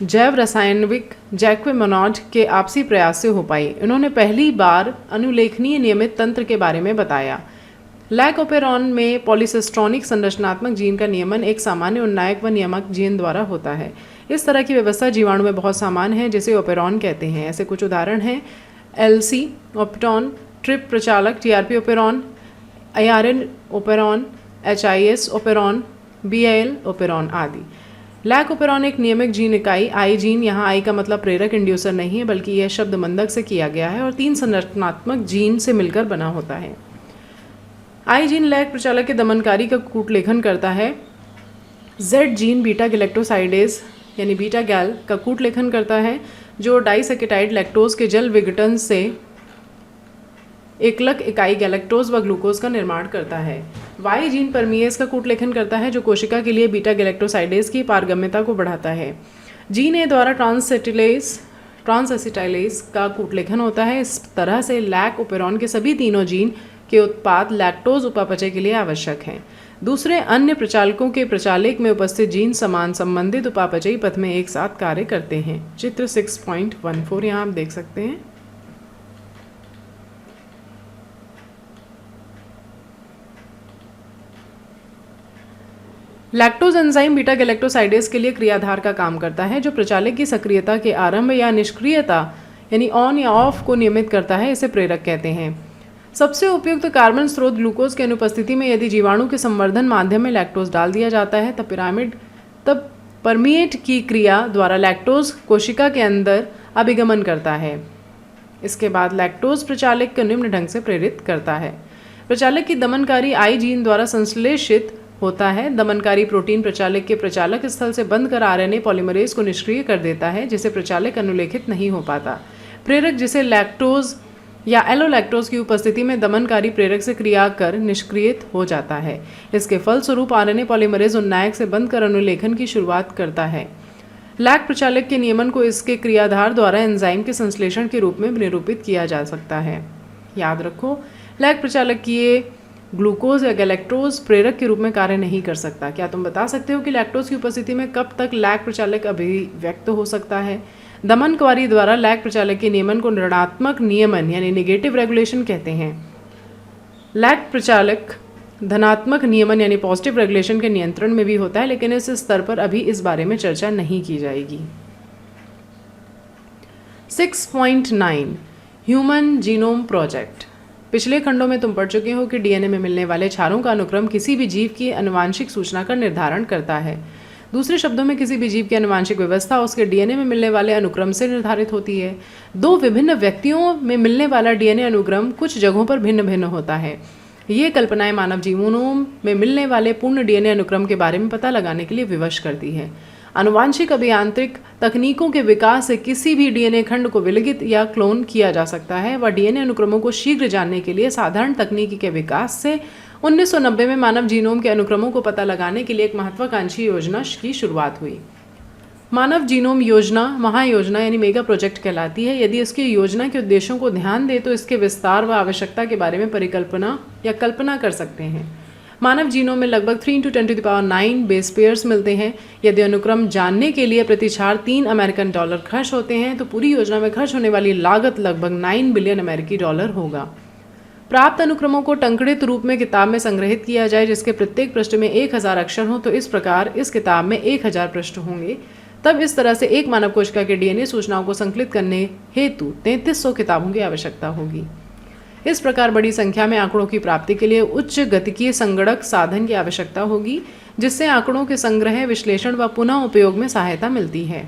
जैव रसायनविक जैक्वे मोनॉड के आपसी प्रयास से हो पाई। इन्होंने पहली बार अनुलेखनीय नियमित तंत्र के बारे में बताया। लैक ऑपेरॉन में पॉलीसिस्ट्रॉनिक संरचनात्मक जीन का नियमन एक सामान्य उन्नायक व नियामक जीन द्वारा होता है। इस तरह की व्यवस्था जीवाणु में बहुत सामान्य है जिसे ऑपेरॉन कहते हैं। ऐसे कुछ उदाहरण हैं LC ऑप्टॉन, ट्रिप प्रचालक, TRP operon, ARN operon, HIS operon, BIL operon आदि। लैक ऑपेरॉन एक नियमित जीन इकाई आई जीन, यहाँ आई का मतलब प्रेरक इंड्यूसर नहीं है बल्कि यह शब्द मंदक से किया गया है और 3 संरचनात्मक जीन से मिलकर बना होता है। आई जीन लैक प्रचालक के दमनकारी का कूट लेखन करता है। Z जीन बीटा गैलेक्टोसाइडेज यानी बीटा गैल का कूट लेखन करता है जो डाइसैकेटाइड लैक्टोज के जल विघटन से एकलक इकाई गैलेक्टोज व ग्लूकोज का निर्माण करता है। वाई जीन परमीएज का कूटलेखन करता है जो कोशिका के लिए बीटा गैलेक्टोसाइडेज की पारगम्यता को बढ़ाता है। जीन ए द्वारा ट्रांसएसिटाइलेज का कूटलेखन होता है। इस तरह से लैक ओपेरॉन के सभी तीनों जीन के उत्पाद लैक्टोज उपापचय के लिए आवश्यक हैं। दूसरे अन्य प्रचालकों के प्रचालक में उपस्थित जीन समान संबंधित उपापचयी पथ में एक साथ कार्य करते हैं। चित्र 6.14 यहाँ आप देख सकते हैं। लैक्टोज एंजाइम बीटा गैलेक्टोसाइडेज के लिए क्रियाधार का काम करता है जो प्रचालक की सक्रियता के आरंभ या निष्क्रियता यानी ऑन या ऑफ को नियमित करता है। इसे प्रेरक कहते हैं। सबसे उपयुक्त कार्बन स्रोत ग्लूकोज की अनुपस्थिति में यदि जीवाणु के संवर्धन माध्यम में लैक्टोज डाल दिया जाता है तब परमिएट की क्रिया द्वारा लैक्टोज कोशिका के अंदर अभिगमन करता है। इसके बाद लैक्टोज प्रचालक को निम्न ढंग से प्रेरित करता है। प्रचालक की दमनकारी आई जीन द्वारा संश्लेषित होता है। दमनकारी प्रोटीन प्रचालक के प्रचालक स्थल से बंध कर आरएनए पॉलीमरेज को निष्क्रिय कर देता है जिसे प्रचालक अनुलेखित नहीं हो पाता। प्रेरक जिसे लैक्टोज या एलोलैक्टोज की उपस्थिति में दमनकारी प्रेरक से क्रिया कर निष्क्रियित हो जाता है। इसके फलस्वरूप आरएनए पॉलीमरेज उन्नायक से बंध कर अनुलेखन की शुरुआत करता है। लैक प्रचालक के नियमन को इसके क्रियाधार द्वारा एंजाइम के संश्लेषण के रूप में निरूपित किया जा सकता है। याद रखो, लैक प्रचालक किए ग्लूकोज या गैलेक्टोज प्रेरक के रूप में कार्य नहीं कर सकता। क्या तुम बता सकते हो कि लैक्टोज की उपस्थिति में कब तक लैक प्रचालक अभिव्यक्त हो सकता है? दमनकारी द्वारा लैक प्रचालक के नियमन को ऋणात्मक नियमन यानी नेगेटिव रेगुलेशन कहते हैं। लैक प्रचालक धनात्मक नियमन यानी पॉजिटिव रेगुलेशन के नियंत्रण में भी होता है, लेकिन इस स्तर पर अभी इस बारे में चर्चा नहीं की जाएगी। 6.9 ह्यूमन जीनोम प्रोजेक्ट। पिछले खंडों में तुम पढ़ चुके हो कि डीएनए में मिलने वाले क्षारों का अनुक्रम किसी भी जीव की आनुवांशिक सूचना का निर्धारण करता है। दूसरे शब्दों में किसी भी जीव की आनुवांशिक व्यवस्था उसके डीएनए में मिलने वाले अनुक्रम से निर्धारित होती है। दो विभिन्न व्यक्तियों में मिलने वाला डीएनए अनुक्रम कुछ जगहों पर भिन्न भिन्न होता है। ये कल्पनाएं मानव जीवों में मिलने वाले पूर्ण डीएनए अनुक्रम के बारे में पता लगाने के लिए विवश करती है। आनुवांशिक अभियांत्रिक तकनीकों के विकास से किसी भी डीएनए खंड को विलगित या क्लोन किया जा सकता है व डीएनए अनुक्रमों को शीघ्र जानने के लिए साधारण तकनीकी के विकास से 1990 में मानव जीनोम के अनुक्रमों को पता लगाने के लिए एक महत्वाकांक्षी योजना की शुरुआत हुई। मानव जीनोम योजना महायोजना यानी मेगा प्रोजेक्ट कहलाती है। यदि इसकी योजना के उद्देश्यों को ध्यान दे तो इसके विस्तार व आवश्यकता के बारे में परिकल्पना या कल्पना कर सकते हैं। मानव जीनोम में लगभग 3 × 10⁹ बेस पेयर्स मिलते हैं। यदि अनुक्रम जानने के लिए प्रति क्षार $3 अमेरिकन खर्च होते हैं तो पूरी योजना में खर्च होने वाली लागत लगभग $9 बिलियन अमेरिकी होगा। प्राप्त अनुक्रमों को टंकणित रूप में किताब में संग्रहित किया जाए जिसके प्रत्येक पृष्ठ में 1000 अक्षर हों तो इस प्रकार इस किताब में 1000 पृष्ठ होंगे। तब इस तरह से एक मानव कोशिका के डीएनए सूचनाओं को संकलित करने हेतु 3300 किताबों की आवश्यकता होगी। इस प्रकार बड़ी संख्या में आंकड़ों की प्राप्ति के लिए उच्च गतिकीय संगणक साधन की आवश्यकता होगी जिससे आंकड़ों के संग्रह, विश्लेषण व पुनः उपयोग में सहायता मिलती है।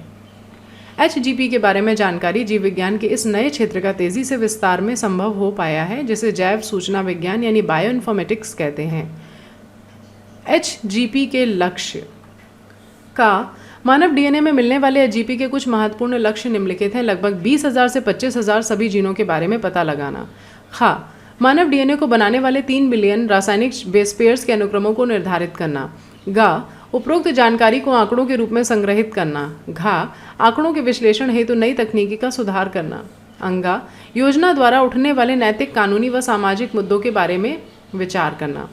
एचजीपी के बारे में जानकारी जीव विज्ञान के इस नए क्षेत्र का तेजी से विस्तार में संभव हो पाया है जिसे जैव सूचना विज्ञान यानी बायो इन्फॉर्मेटिक्स कहते हैं। एचजीपी के लक्ष्य का मानव डीएनए में मिलने वाले एचजीपी के कुछ महत्वपूर्ण लक्ष्य निम्नलिखित हैं। लगभग 20,000 से 25,000 सभी जीनों के बारे में पता लगाना। मानव डीएनए को बनाने वाले 3 बिलियन रासायनिक बेस पेयर्स के अनुक्रमों को निर्धारित करना। उपरोक्त जानकारी को आंकड़ों के रूप में संग्रहित करना। आंकड़ों के विश्लेषण हेतु नई तकनीकी का सुधार करना। योजना द्वारा उठने वाले नैतिक, कानूनी व सामाजिक मुद्दों के बारे में विचार करना।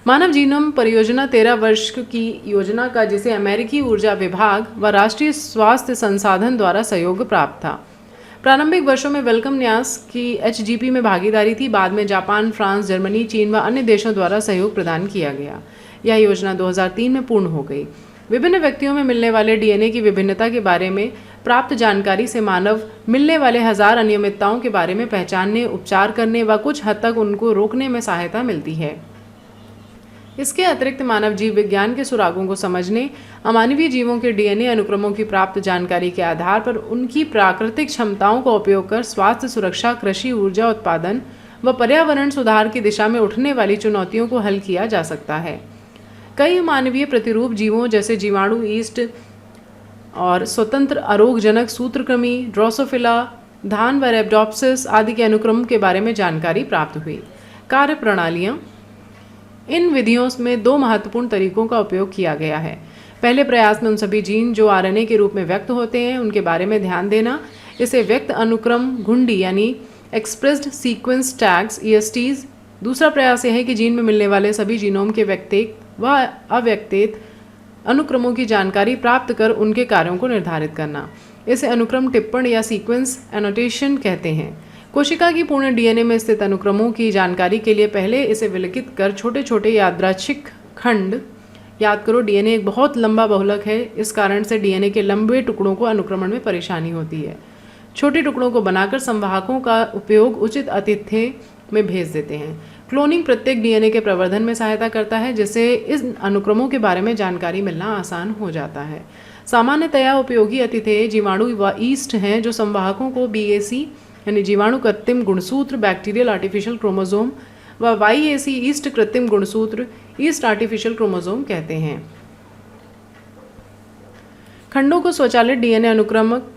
मानव जीनोम परियोजना 13 वर्ष की योजना का जिसे अमेरिकी ऊर्जा विभाग व राष्ट्रीय स्वास्थ्य संसाधन द्वारा सहयोग प्राप्त था। प्रारंभिक वर्षों में वेलकम न्यास की एचजीपी में भागीदारी थी। बाद में जापान, फ्रांस, जर्मनी, चीन व अन्य देशों द्वारा सहयोग प्रदान किया गया। यह योजना 2003 में पूर्ण हो गई। विभिन्न व्यक्तियों में मिलने वाले डीएनए की विभिन्नता के बारे में प्राप्त जानकारी से मानव मिलने वाले 1000 अनियमितताओं के बारे में पहचानने, उपचार करने व कुछ हद तक उनको रोकने में सहायता मिलती है। इसके अतिरिक्त मानव जीव विज्ञान के सुरागों को समझने, अमानवीय जीवों के डीएनए अनुक्रमों की प्राप्त जानकारी के आधार पर उनकी प्राकृतिक क्षमताओं का उपयोग कर स्वास्थ्य सुरक्षा, कृषि, ऊर्जा उत्पादन व पर्यावरण सुधार की दिशा में उठने वाली चुनौतियों को हल किया जा सकता है। कई मानवीय प्रतिरूप जीवों जैसे जीवाणु, ईस्ट और स्वतंत्र अरोगजनक सूत्रकृमि, ड्रोसोफिला, धान व रेबडोप्सिस आदि के अनुक्रमों के बारे में जानकारी प्राप्त हुई। कार्य प्रणालियाँ। इन विधियों में दो महत्वपूर्ण तरीकों का उपयोग किया गया है। पहले प्रयास में उन सभी जीन जो आरएनए के रूप में व्यक्त होते हैं उनके बारे में ध्यान देना, इसे व्यक्त अनुक्रम घुंडी यानी एक्सप्रेस्ड सीक्वेंस टैग्स ESTs। दूसरा प्रयास यह है कि जीन में मिलने वाले सभी जीनोम के व्यक्तिक व अव्यक्तित अनुक्रमों की जानकारी प्राप्त कर उनके कार्यों को निर्धारित करना, इसे अनुक्रम टिप्पण या सीक्वेंस एनोटेशन कहते हैं। कोशिका की पूर्ण डीएनए में स्थित अनुक्रमों की जानकारी के लिए पहले इसे विलिखित कर छोटे छोटे यादृच्छिक खंड, याद करो डीएनए एक बहुत लंबा बहुलक है, इस कारण से डीएनए के लंबे टुकड़ों को अनुक्रमण में परेशानी होती है। छोटे टुकड़ों को बनाकर संवाहकों का उपयोग उचित आतिथ्य में भेज देते हैं। क्लोनिंग प्रत्येक डीएनए के प्रवर्धन में सहायता करता है, जिससे इस अनुक्रमों के बारे में जानकारी मिलना आसान हो जाता है। सामान्यतया उपयोगी आतिथेय जीवाणु व ईस्ट हैं, जो संवाहकों को BAC यानी जीवाणु कृत्रिम गुणसूत्र बैक्टीरियल आर्टिफिशियल क्रोमोसोम व YAC ईस्ट कृत्रिम गुणसूत्र ईस्ट आर्टिफिशियल क्रोमोसोम कहते हैं। खंडों को स्वचालित डीएनए अनुक्रमक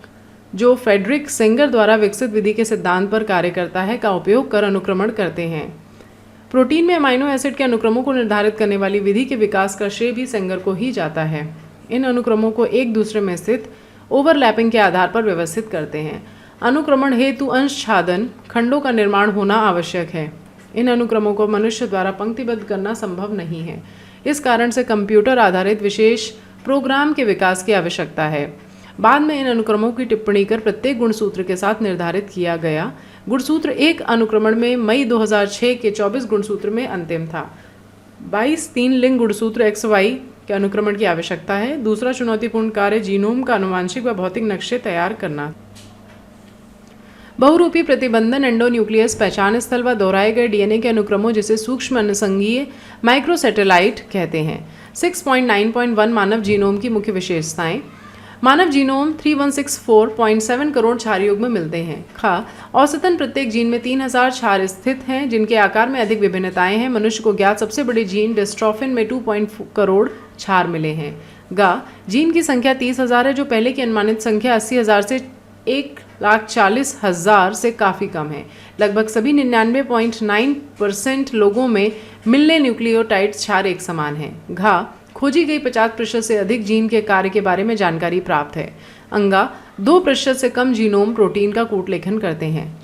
जो फ्रेडरिक सेंगर द्वारा विकसित विधि के सिद्धांत पर कार्य करता है का उपयोग कर अनुक्रमण करते हैं। प्रोटीन में अमीनो एसिड के अनुक्रमों को निर्धारित करने वाली विधि के विकास का श्रेय भी सेंगर को ही जाता है। इन अनुक्रमों को एक दूसरे में स्थित ओवरलैपिंग के आधार पर व्यवस्थित करते हैं। अनुक्रमण हेतु अंशछादन खंडों का निर्माण होना आवश्यक है। इन अनुक्रमों को मनुष्य द्वारा पंक्तिबद्ध करना संभव नहीं है, इस कारण से कंप्यूटर आधारित विशेष प्रोग्राम के विकास की आवश्यकता है। बाद में इन अनुक्रमों की टिप्पणी कर प्रत्येक गुणसूत्र के साथ निर्धारित किया गया। गुणसूत्र एक अनुक्रमण में मई 2006 के 24 गुणसूत्र में अंतिम था। 22 तीन लिंग गुणसूत्र XY के अनुक्रमण की आवश्यकता है। दूसरा चुनौतीपूर्ण कार्य जीनोम का आनुवांशिक व भौतिक नक्शे तैयार करना। बहुरूपी प्रतिबंधन एंडोन्यूक्लियस पहचान स्थल व दोहराए गए डीएनए के अनुक्रमों जिसे सूक्ष्म अनुसंघीय माइक्रोसैटेलाइट कहते हैं। 6.9.1 मानव जीनोम की मुख्य विशेषताएं। मानव जीनोम 3164.7 करोड़ क्षार युग्म मिलते हैं। औसतन प्रत्येक जीन में 3000 क्षार स्थित हैं, जिनके आकार में अधिक विभिन्नताएं हैं। मनुष्य को ज्ञात सबसे बड़े जीन डिस्ट्रोफिन में 2 करोड़ क्षार मिले हैं। जीन की संख्या 30,000 है, जो पहले की अनुमानित संख्या 80,000 से 1,40,000 से काफ़ी कम है। लगभग सभी 99.9% लोगों में मिलने न्यूक्लियोटाइड क्षार एक समान है। खोजी गई 50% से अधिक जीन के कार्य के बारे में जानकारी प्राप्त है। 2% से कम जीनोम प्रोटीन का कूट लेखन करते हैं।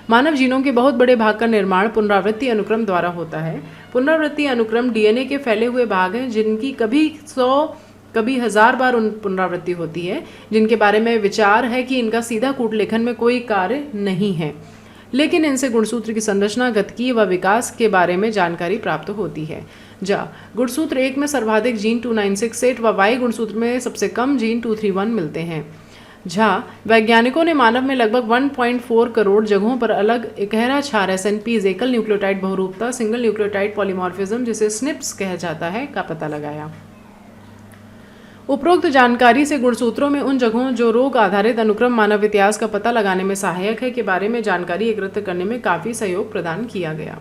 मानव जीनोम के बहुत बड़े भाग का निर्माण पुनरावृत्ति अनुक्रम द्वारा होता है। पुनरावृत्ति अनुक्रम डीएनए के फैले हुए भाग हैं, जिनकी कभी 100 कभी 1000 बार पुनरावृत्ति होती है, जिनके बारे में विचार है कि इनका सीधा कूट लेखन में कोई कार्य नहीं है, लेकिन इनसे गुणसूत्र की संरचना, गतिकी व विकास के बारे में जानकारी प्राप्त होती है। गुणसूत्र 1 में सर्वाधिक जीन 2968 व Y गुणसूत्र में सबसे कम जीन 231 मिलते हैं। वैज्ञानिकों ने मानव में लगभग 1.4 करोड़ जगहों पर अलग इकहरा क्षार SNPs एकल न्यूक्लियोटाइड बहुरूपता सिंगल न्यूक्लियोटाइड पॉलीमॉर्फिज्म जिसे SNPs कहा जाता है का पता लगाया। उपरोक्त जानकारी से गुणसूत्रों में उन जगहों जो रोग आधारित अनुक्रम मानव इतिहास का पता लगाने में सहायक है के बारे में जानकारी एकत्रित करने में काफ़ी सहयोग प्रदान किया गया।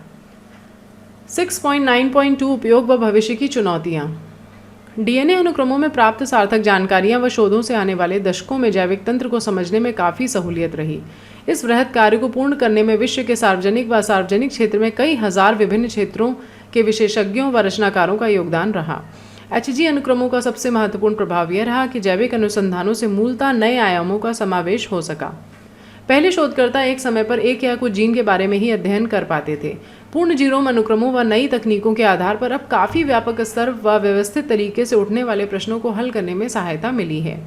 6.9.2 उपयोग व भविष्य की चुनौतियाँ। डीएनए अनुक्रमों में प्राप्त सार्थक जानकारियाँ व शोधों से आने वाले दशकों में जैविक तंत्र को समझने में काफ़ी सहूलियत रही। इस बृहत कार्य को पूर्ण करने में विश्व के सार्वजनिक व असार्वजनिक क्षेत्र में कई हजार विभिन्न क्षेत्रों के विशेषज्ञों व रचनाकारों का योगदान रहा। HG अनुक्रमों का सबसे महत्वपूर्ण प्रभाव यह रहा कि जैविक अनुसंधानों से मूलतः नए आयामों का समावेश हो सका। पहले शोधकर्ता एक समय पर एक या कुछ जीन के बारे में ही अध्ययन कर पाते थे। पूर्ण जीनोम अनुक्रमों व नई तकनीकों के आधार पर अब काफ़ी व्यापक स्तर व व्यवस्थित तरीके से उठने वाले प्रश्नों को हल करने में सहायता मिली है।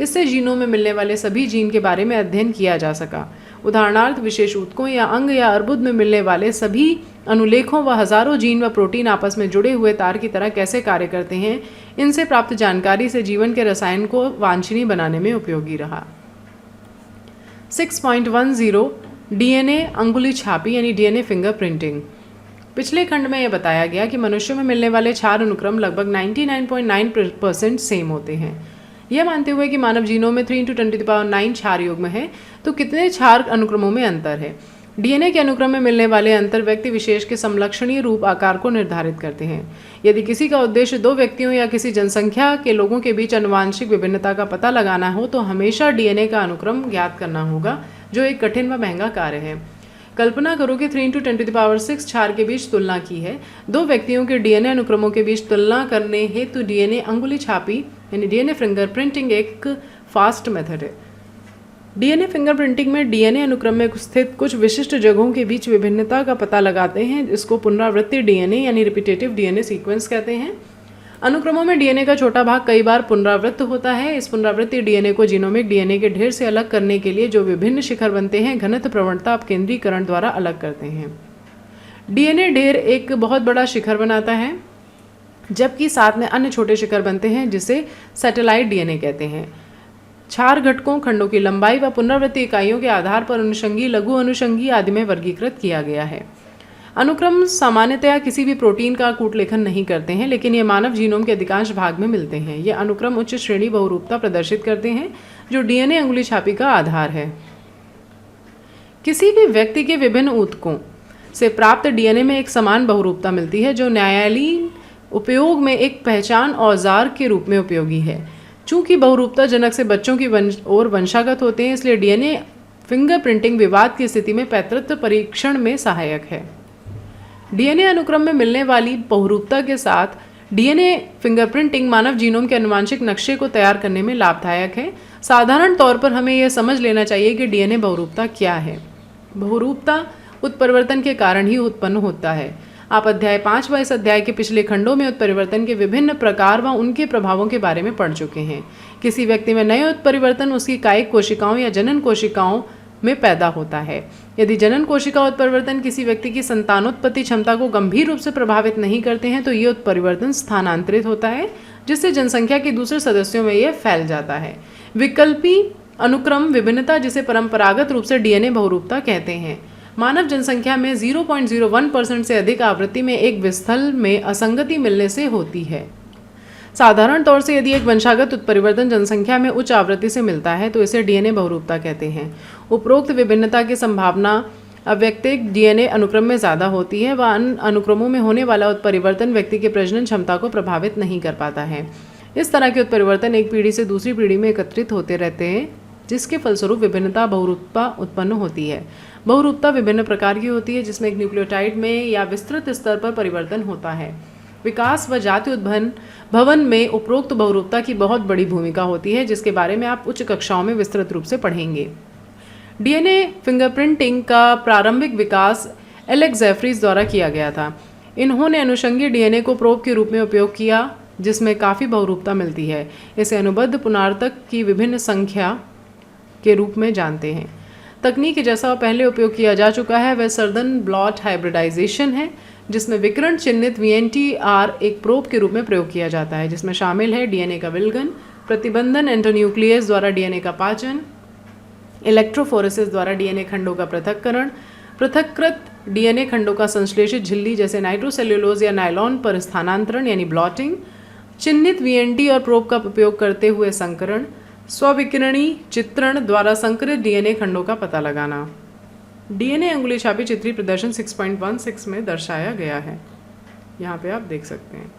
इससे जीनों में मिलने वाले सभी जीन के बारे में अध्ययन किया जा सका। उदाहरणार्थ विशेष ऊतकों या अंग या अर्बुद में मिलने वाले सभी अनुलेखों व हजारों जीन व प्रोटीन आपस में जुड़े हुए तार की तरह कैसे कार्य करते हैं, इनसे प्राप्त जानकारी से जीवन के रसायन को वांछनीय बनाने में उपयोगी रहा। 6.10 डीएनए अंगुली छापी यानी डीएनए फिंगरप्रिंटिंग। पिछले खंड में यह बताया गया कि मनुष्यों में मिलने वाले क्षार अनुक्रम लगभग 99.9% सेम होते हैं। यह मानते हुए कि मानव जीनों में 3 × 10⁹ क्षार युग्म है, तो कितने क्षार अनुक्रमों में अंतर है? डीएनए के अनुक्रम में मिलने वाले अंतर व्यक्ति विशेष के समलक्षणीय रूप आकार को निर्धारित करते हैं। यदि किसी का उद्देश्य 2 व्यक्तियों या किसी जनसंख्या के लोगों के बीच आनुवांशिक विभिन्नता का पता लगाना हो तो हमेशा डीएनए का अनुक्रम ज्ञात करना होगा, जो एक कठिन व महंगा कार्य है। कल्पना करो कि 3 × 10⁶ क्षार के बीच तुलना की है। दो व्यक्तियों के डीएनए अनुक्रमों के बीच तुलना करने हेतु डीएनए अंगुली छापी यानी डीएनए फिंगरप्रिंटिंग एक फास्ट मेथड है। डीएनए फिंगरप्रिंटिंग में डीएनए अनुक्रम में स्थित कुछ विशिष्ट जगहों के बीच विभिन्नता का पता लगाते हैं। इसको पुनरावृत्ति डीएनए यानी रिपीटेटिव डीएनए सीक्वेंस कहते हैं। अनुक्रमों में डीएनए का छोटा भाग कई बार पुनरावृत्त होता है। इस पुनरावृत्ति डीएनए को जीनोमिक डीएनए के ढेर से अलग करने के लिए जो विभिन्न शिखर बनते हैं, घनत्व प्रवणता अपकेंद्रीकरण द्वारा अलग करते हैं। डीएनए ढेर एक बहुत बड़ा शिखर बनाता है, जबकि साथ में अन्य छोटे शिखर बनते हैं जिसे सैटेलाइट डीएनए कहते हैं। क्षार घटकों, खंडों की लंबाई व पुनरावृत्ति इकाइयों के आधार पर अनुषंगी, लघु अनुषंगी आदि में वर्गीकृत किया गया है। अनुक्रम सामान्यतया किसी भी प्रोटीन का कूटलेखन नहीं करते हैं, लेकिन ये मानव जीनोम के अधिकांश भाग में मिलते हैं। ये अनुक्रम उच्च श्रेणी बहुरूपता प्रदर्शित करते हैं, जो डीएनए अंगुली छापी का आधार है। किसी भी व्यक्ति के विभिन्न ऊतकों से प्राप्त डीएनए में एक समान बहुरूपता मिलती है, जो न्यायालयीन उपयोग में एक पहचान औजार के रूप में उपयोगी है। चूंकि बहुरूपता जनक से बच्चों की ओर वंशागत होते हैं, इसलिए डीएनए फिंगरप्रिंटिंग विवाद की स्थिति में पैतृत्व परीक्षण में सहायक है। डीएनए अनुक्रम में मिलने वाली बहुरूपता के साथ डीएनए फिंगरप्रिंटिंग मानव जीनोम के आनुवंशिक नक्शे को तैयार करने में लाभदायक है। साधारण तौर पर हमें यह समझ लेना चाहिए कि डीएनए बहुरूपता क्या है। बहुरूपता उत्परिवर्तन के कारण ही उत्पन्न होता है। आप अध्याय 5 व इस अध्याय के पिछले खंडों में उत्परिवर्तन के विभिन्न प्रकार व उनके प्रभावों के बारे में पढ़ चुके हैं। किसी व्यक्ति में नए उत्परिवर्तन उसकी कायिक कोशिकाओं या जनन कोशिकाओं में पैदा होता है। यदि जनन कोशिका उत्परिवर्तन किसी व्यक्ति की संतानोत्पत्ति क्षमता को गंभीर रूप से प्रभावित नहीं करते हैं, तो ये उत्परिवर्तन स्थानांतरित होता है, जिससे जनसंख्या के दूसरे सदस्यों में यह फैल जाता है। विकल्पी अनुक्रम विभिन्नता, जिसे परंपरागत रूप से डीएनए बहुरूपता कहते हैं, मानव जनसंख्या में 0.01% से अधिक आवृत्ति में एक विस्थल में असंगति मिलने से होती है। साधारण तौर से यदि एक वंशागत उत्परिवर्तन जनसंख्या में उच्च आवृत्ति से मिलता है, तो इसे डीएनए बहुरूपता कहते हैं। उपरोक्त विभिन्नता की संभावना अव्यक्तिक डीएनए अनुक्रम में ज़्यादा होती है व अन्य अनुक्रमों में होने वाला उत्परिवर्तन व्यक्ति की प्रजनन क्षमता को प्रभावित नहीं कर पाता है। इस तरह के उत्परिवर्तन एक पीढ़ी से दूसरी पीढ़ी में एकत्रित होते रहते हैं, जिसके फलस्वरूप विभिन्नता बहुरूपता उत्पन्न होती है। बहुरूपता विभिन्न प्रकार की होती है, जिसमें एक न्यूक्लियोटाइड में या विस्तृत स्तर पर परिवर्तन होता है। विकास व जाति उद्भवन में उपरोक्त बहुरूपता की बहुत बड़ी भूमिका होती है, जिसके बारे में आप उच्च कक्षाओं में विस्तृत रूप से पढ़ेंगे। डीएनए फिंगरप्रिंटिंग का प्रारंभिक विकास एलेक्स जेफरीज द्वारा किया गया था। इन्होंने अनुषंगी डीएनए को प्रोब के रूप में उपयोग किया, जिसमें काफ़ी बहुरूपता मिलती है। इसे अनुबद्ध पुनरावर्तक की विभिन्न संख्या के रूप में जानते हैं। तकनीक जैसा पहले उपयोग किया जा चुका है वह सर्दन ब्लॉट हाइब्रिडाइजेशन है, जिसमें विकिरण चिन्हित VNTR एक प्रोब के रूप में प्रयोग किया जाता है, जिसमें शामिल है डीएनए का विलगन, प्रतिबंधन एंटोन्यूक्लियस द्वारा डीएनए का पाचन, इलेक्ट्रोफोरेसिस द्वारा डीएनए खंडों का पृथक्करण, पृथक्कृत डीएनए खंडों का संश्लेषित झिल्ली जैसे नाइट्रोसेल्यूलोज या नायलॉन पर स्थानांतरण यानी ब्लॉटिंग, चिन्हित VNT और प्रोब का उपयोग करते हुए संकरण, स्विकिरणी चित्रण द्वारा संकरित डीएनए खंडों का पता लगाना। डीएनए अंगुली छापी चित्रीय प्रदर्शन 6.16 में दर्शाया गया है। यहाँ पे आप देख सकते हैं।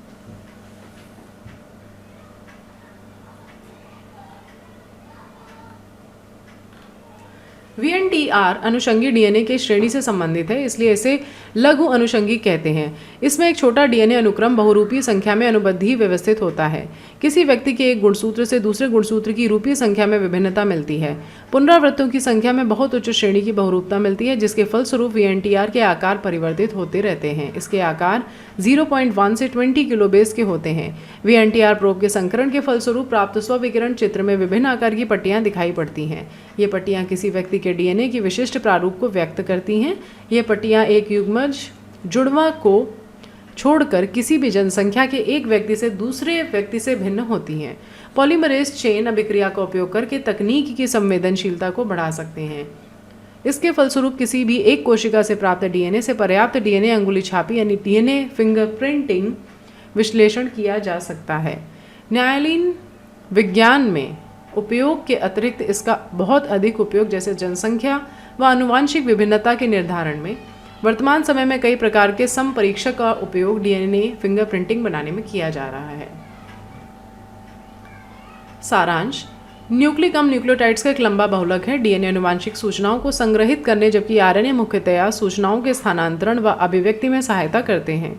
VNTR अनुषंगी डीएनए के श्रेणी से संबंधित है, इसलिए इसे लघु अनुषंगी कहते हैं। इसमें एक छोटा डीएनए अनुक्रम बहुरूपीय संख्या में अनुबद्ध व्यवस्थित होता है। किसी व्यक्ति के एक गुणसूत्र से दूसरे गुणसूत्र की रूपीय संख्या में विभिन्नता मिलती है। पुनरावृत्तों की संख्या में बहुत उच्च श्रेणी की बहुरूपता मिलती है, जिसके फलस्वरूप VNTR के आकार परिवर्तित होते रहते हैं। इसके आकार 0.1 से 20 किलोबेस के होते हैं। VNTR प्रोब के संकरण के फलस्वरूप प्राप्त स्विकिरण चित्र में विभिन्न आकार की पट्टियां दिखाई पड़ती हैं। ये पट्टियां किसी व्यक्ति के डीएनए की विशिष्ट प्रारूप को व्यक्त करती हैं। ये पट्टियां एक युग्मज जुड़वा को छोड़कर किसी भी जनसंख्या के एक व्यक्ति से दूसरे व्यक्ति से भिन्न होती हैं। पॉलीमरेज चेन अभिक्रिया का उपयोग करके तकनीक की संवेदनशीलता को बढ़ा सकते हैं। इसके फलस्वरूप किसी भी एक कोशिका से प्राप्त डीएनए से पर्याप्त डीएनए अंगुली छापी यानी डीएनए फिंगरप्रिंटिंग विश्लेषण किया जा सकता है। न्यायालयीन विज्ञान में उपयोग के अतिरिक्त इसका बहुत अधिक उपयोग जैसे जनसंख्या व आनुवांशिक विभिन्नता के निर्धारण में वर्तमान समय में कई प्रकार के समपरीक्षक का उपयोग डीएनए फिंगरप्रिंटिंग बनाने में किया जा रहा है। सारांश, न्यूक्लिक अम्ल न्यूक्लियोटाइड्स का एक लंबा बहुलक है। डीएनए आनुवांशिक सूचनाओं को संग्रहित करने जबकि आरएनए मुख्यतया सूचनाओं के स्थानांतरण व अभिव्यक्ति में सहायता करते हैं।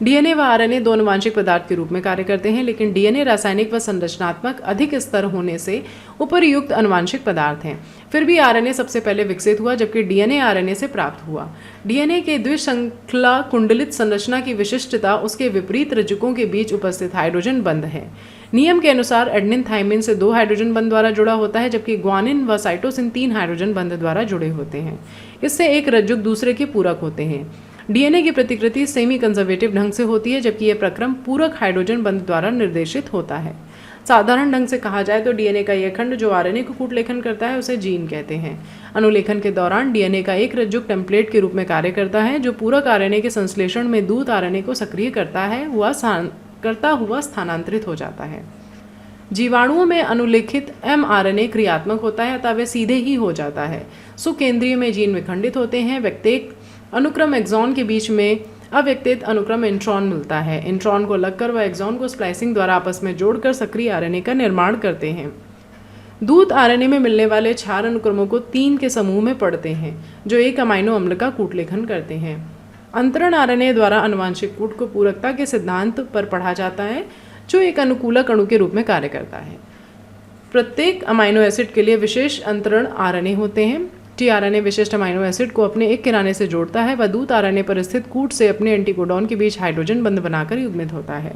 डीएनए व आरएनए दो आनुवांशिक पदार्थ के रूप में कार्य करते हैं, लेकिन डीएनए रासायनिक व संरचनात्मक अधिक स्तर होने से उपरयुक्त आनुवांशिक पदार्थ हैं। फिर भी आरएनए सबसे पहले विकसित हुआ, जबकि डीएनए आरएनए से प्राप्त हुआ। डीएनए के द्विश्रृंखला कुंडलित संरचना की विशिष्टता उसके विपरीत रज्जुकों के बीच उपस्थित हाइड्रोजन बंध है। नियम के अनुसार एडेनिन थाइमिन से 2 हाइड्रोजन बंध द्वारा जुड़ा होता है, जबकि ग्वानिन व साइटोसिन 3 हाइड्रोजन बंध द्वारा जुड़े होते हैं। इससे एक रज्जुक दूसरे के पूरक होते हैं। डीएनए की प्रतिकृति सेमी कंजर्वेटिव ढंग से होती है, जबकि यह प्रक्रम पूरक हाइड्रोजन बंध द्वारा निर्देशित होता है। साधारण ढंग से कहा जाए तो डीएनए का यह खंड जो आरएनए को कूटलेखन करता है उसे जीन कहते हैं। अनुलेखन के दौरान डीएनए का एक रज्जुक टेम्पलेट के रूप में कार्य करता है, जो पूरक आरएनए के संश्लेषण में दूत आरएनए को सक्रिय करता हुआ स्थानांतरित हो जाता है। जीवाणुओं में अनुलेखित एमआरएनए क्रियात्मक होता है, अतः वे सीधे ही हो जाता है। सुकेंद्रीय में जीन विखंडित होते हैं। व्यक्तिक अनुक्रम एक्सॉन के बीच में अव्यक्तित अनुक्रम इंट्रॉन मिलता है। इंट्रॉन को लगकर व एक्सॉन को स्प्लाइसिंग द्वारा आपस में जोड़कर सक्रिय आरएनए का निर्माण करते हैं। दूत आरएनए में मिलने वाले क्षार अनुक्रमों को 3 के समूह में पढ़ते हैं, जो एक अमाइनो अम्ल का कूटलेखन करते हैं। अंतरण आरएनए द्वारा आनुवांशिक कूट को पूरकता के सिद्धांत पर पढ़ा जाता है, जो एक अनुकूलक अणु के रूप में कार्य करता है। प्रत्येक अमाइनो एसिड के लिए विशेष अंतरण आरएनए होते हैं। टीआरएनए विशिष्ट अमाइनो एसिड को अपने एक किनारे से जोड़ता है व दूत आरएनए पर स्थित कूट से अपने एंटीकोडॉन के बीच हाइड्रोजन बंध बनाकर युग्मित होता है।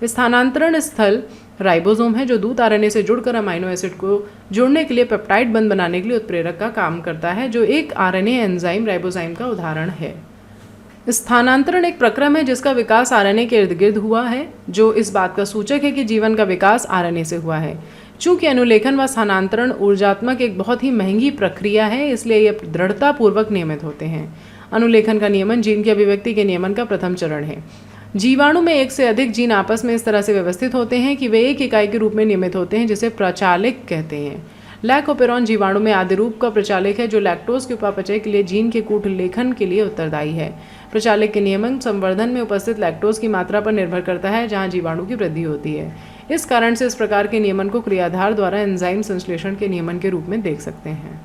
स्थानांतरण स्थल राइबोसोम है, जो दूत आरएनए से जुड़कर अमाइनो एसिड को जोड़ने के लिए पेप्टाइड बंध बनाने के लिए उत्प्रेरक का काम करता है, जो एक आरएनए एंजाइम राइबोजाइम का उदाहरण है। स्थानांतरण एक प्रक्रम है जिसका विकास आरएनए के इर्द गिर्द हुआ है, जो इस बात का सूचक है कि जीवन का विकास आरएनए से हुआ है। चूंकि अनुलेखन व स्थानांतरण ऊर्जात्मक एक बहुत ही महंगी प्रक्रिया है, इसलिए यह दृढ़तापूर्वक नियमित होते हैं। अनुलेखन का नियमन जीन की अभिव्यक्ति के नियमन का प्रथम चरण है। जीवाणु में एक से अधिक जीन आपस में इस तरह से व्यवस्थित होते हैं कि वे एक इकाई के रूप में नियमित होते हैं, जिसे प्रचालक कहते हैं। लैकोपेरॉन जीवाणु में आदि रूप का प्रचालक है, जो लैक्टोज के उपापचय के लिए जीन के कूट लेखन के लिए उत्तरदायी है। प्रचालक के नियमन संवर्धन में उपस्थित लैक्टोज की मात्रा पर निर्भर करता है, जहां जीवाणु की वृद्धि होती है। इस कारण से इस प्रकार के नियमन को क्रियाधार द्वारा एंजाइम संश्लेषण के नियमन के रूप में देख सकते हैं।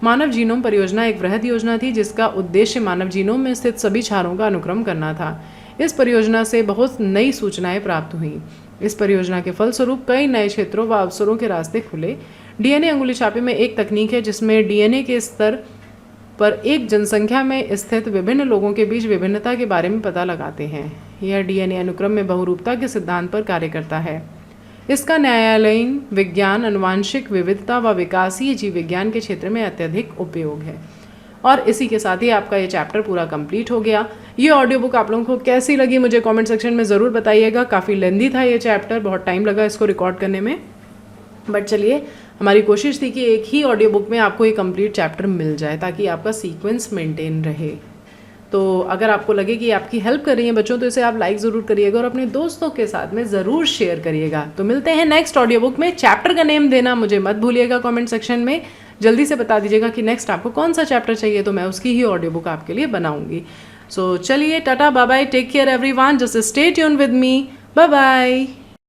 मानव जीनोम परियोजना एक वृहद योजना थी, जिसका उद्देश्य मानव जीनोम में स्थित सभी क्षारों का अनुक्रम करना था। इस परियोजना से बहुत नई सूचनाएं प्राप्त हुई। इस परियोजना के फलस्वरूप कई नए क्षेत्रों व अवसरों के रास्ते खुले। डीएनए अंगुली छापे में एक तकनीक है जिसमें डीएनए के स्तर पर एक जनसंख्या में स्थित विभिन्न लोगों के बीच विभिन्नता के बारे में पता लगाते हैं। यह डीएनए अनुक्रम में बहुरूपता के सिद्धांत पर कार्य करता है। इसका न्यायालयीन विज्ञान, अनुवांशिक विविधता व विकासीय जीव विज्ञान के क्षेत्र में अत्यधिक उपयोग है। और इसी के साथ ही आपका ये चैप्टर पूरा कंप्लीट हो गया। ये ऑडियो बुक आप लोगों को कैसी लगी मुझे कमेंट सेक्शन में ज़रूर बताइएगा। काफ़ी लेंदी था ये चैप्टर, बहुत टाइम लगा इसको रिकॉर्ड करने में, बट चलिए हमारी कोशिश थी कि एक ही ऑडियो बुक में आपको ये कंप्लीट चैप्टर मिल जाए, ताकि आपका सीक्वेंस मेंटेन रहे। तो अगर आपको लगे कि आपकी हेल्प कर रही है बच्चों, तो इसे आप लाइक ज़रूर करिएगा और अपने दोस्तों के साथ में ज़रूर शेयर करिएगा। तो मिलते हैं नेक्स्ट ऑडियो बुक में। चैप्टर का नेम देना मुझे मत भूलिएगा कमेंट सेक्शन में। जल्दी से बता दीजिएगा कि नेक्स्ट आपको कौन सा चैप्टर चाहिए, तो मैं उसकी ही ऑडियो बुक आपके लिए बनाऊंगी। सो चलिए, tata, bye bye, take care everyone, just stay tune with me, bye bye.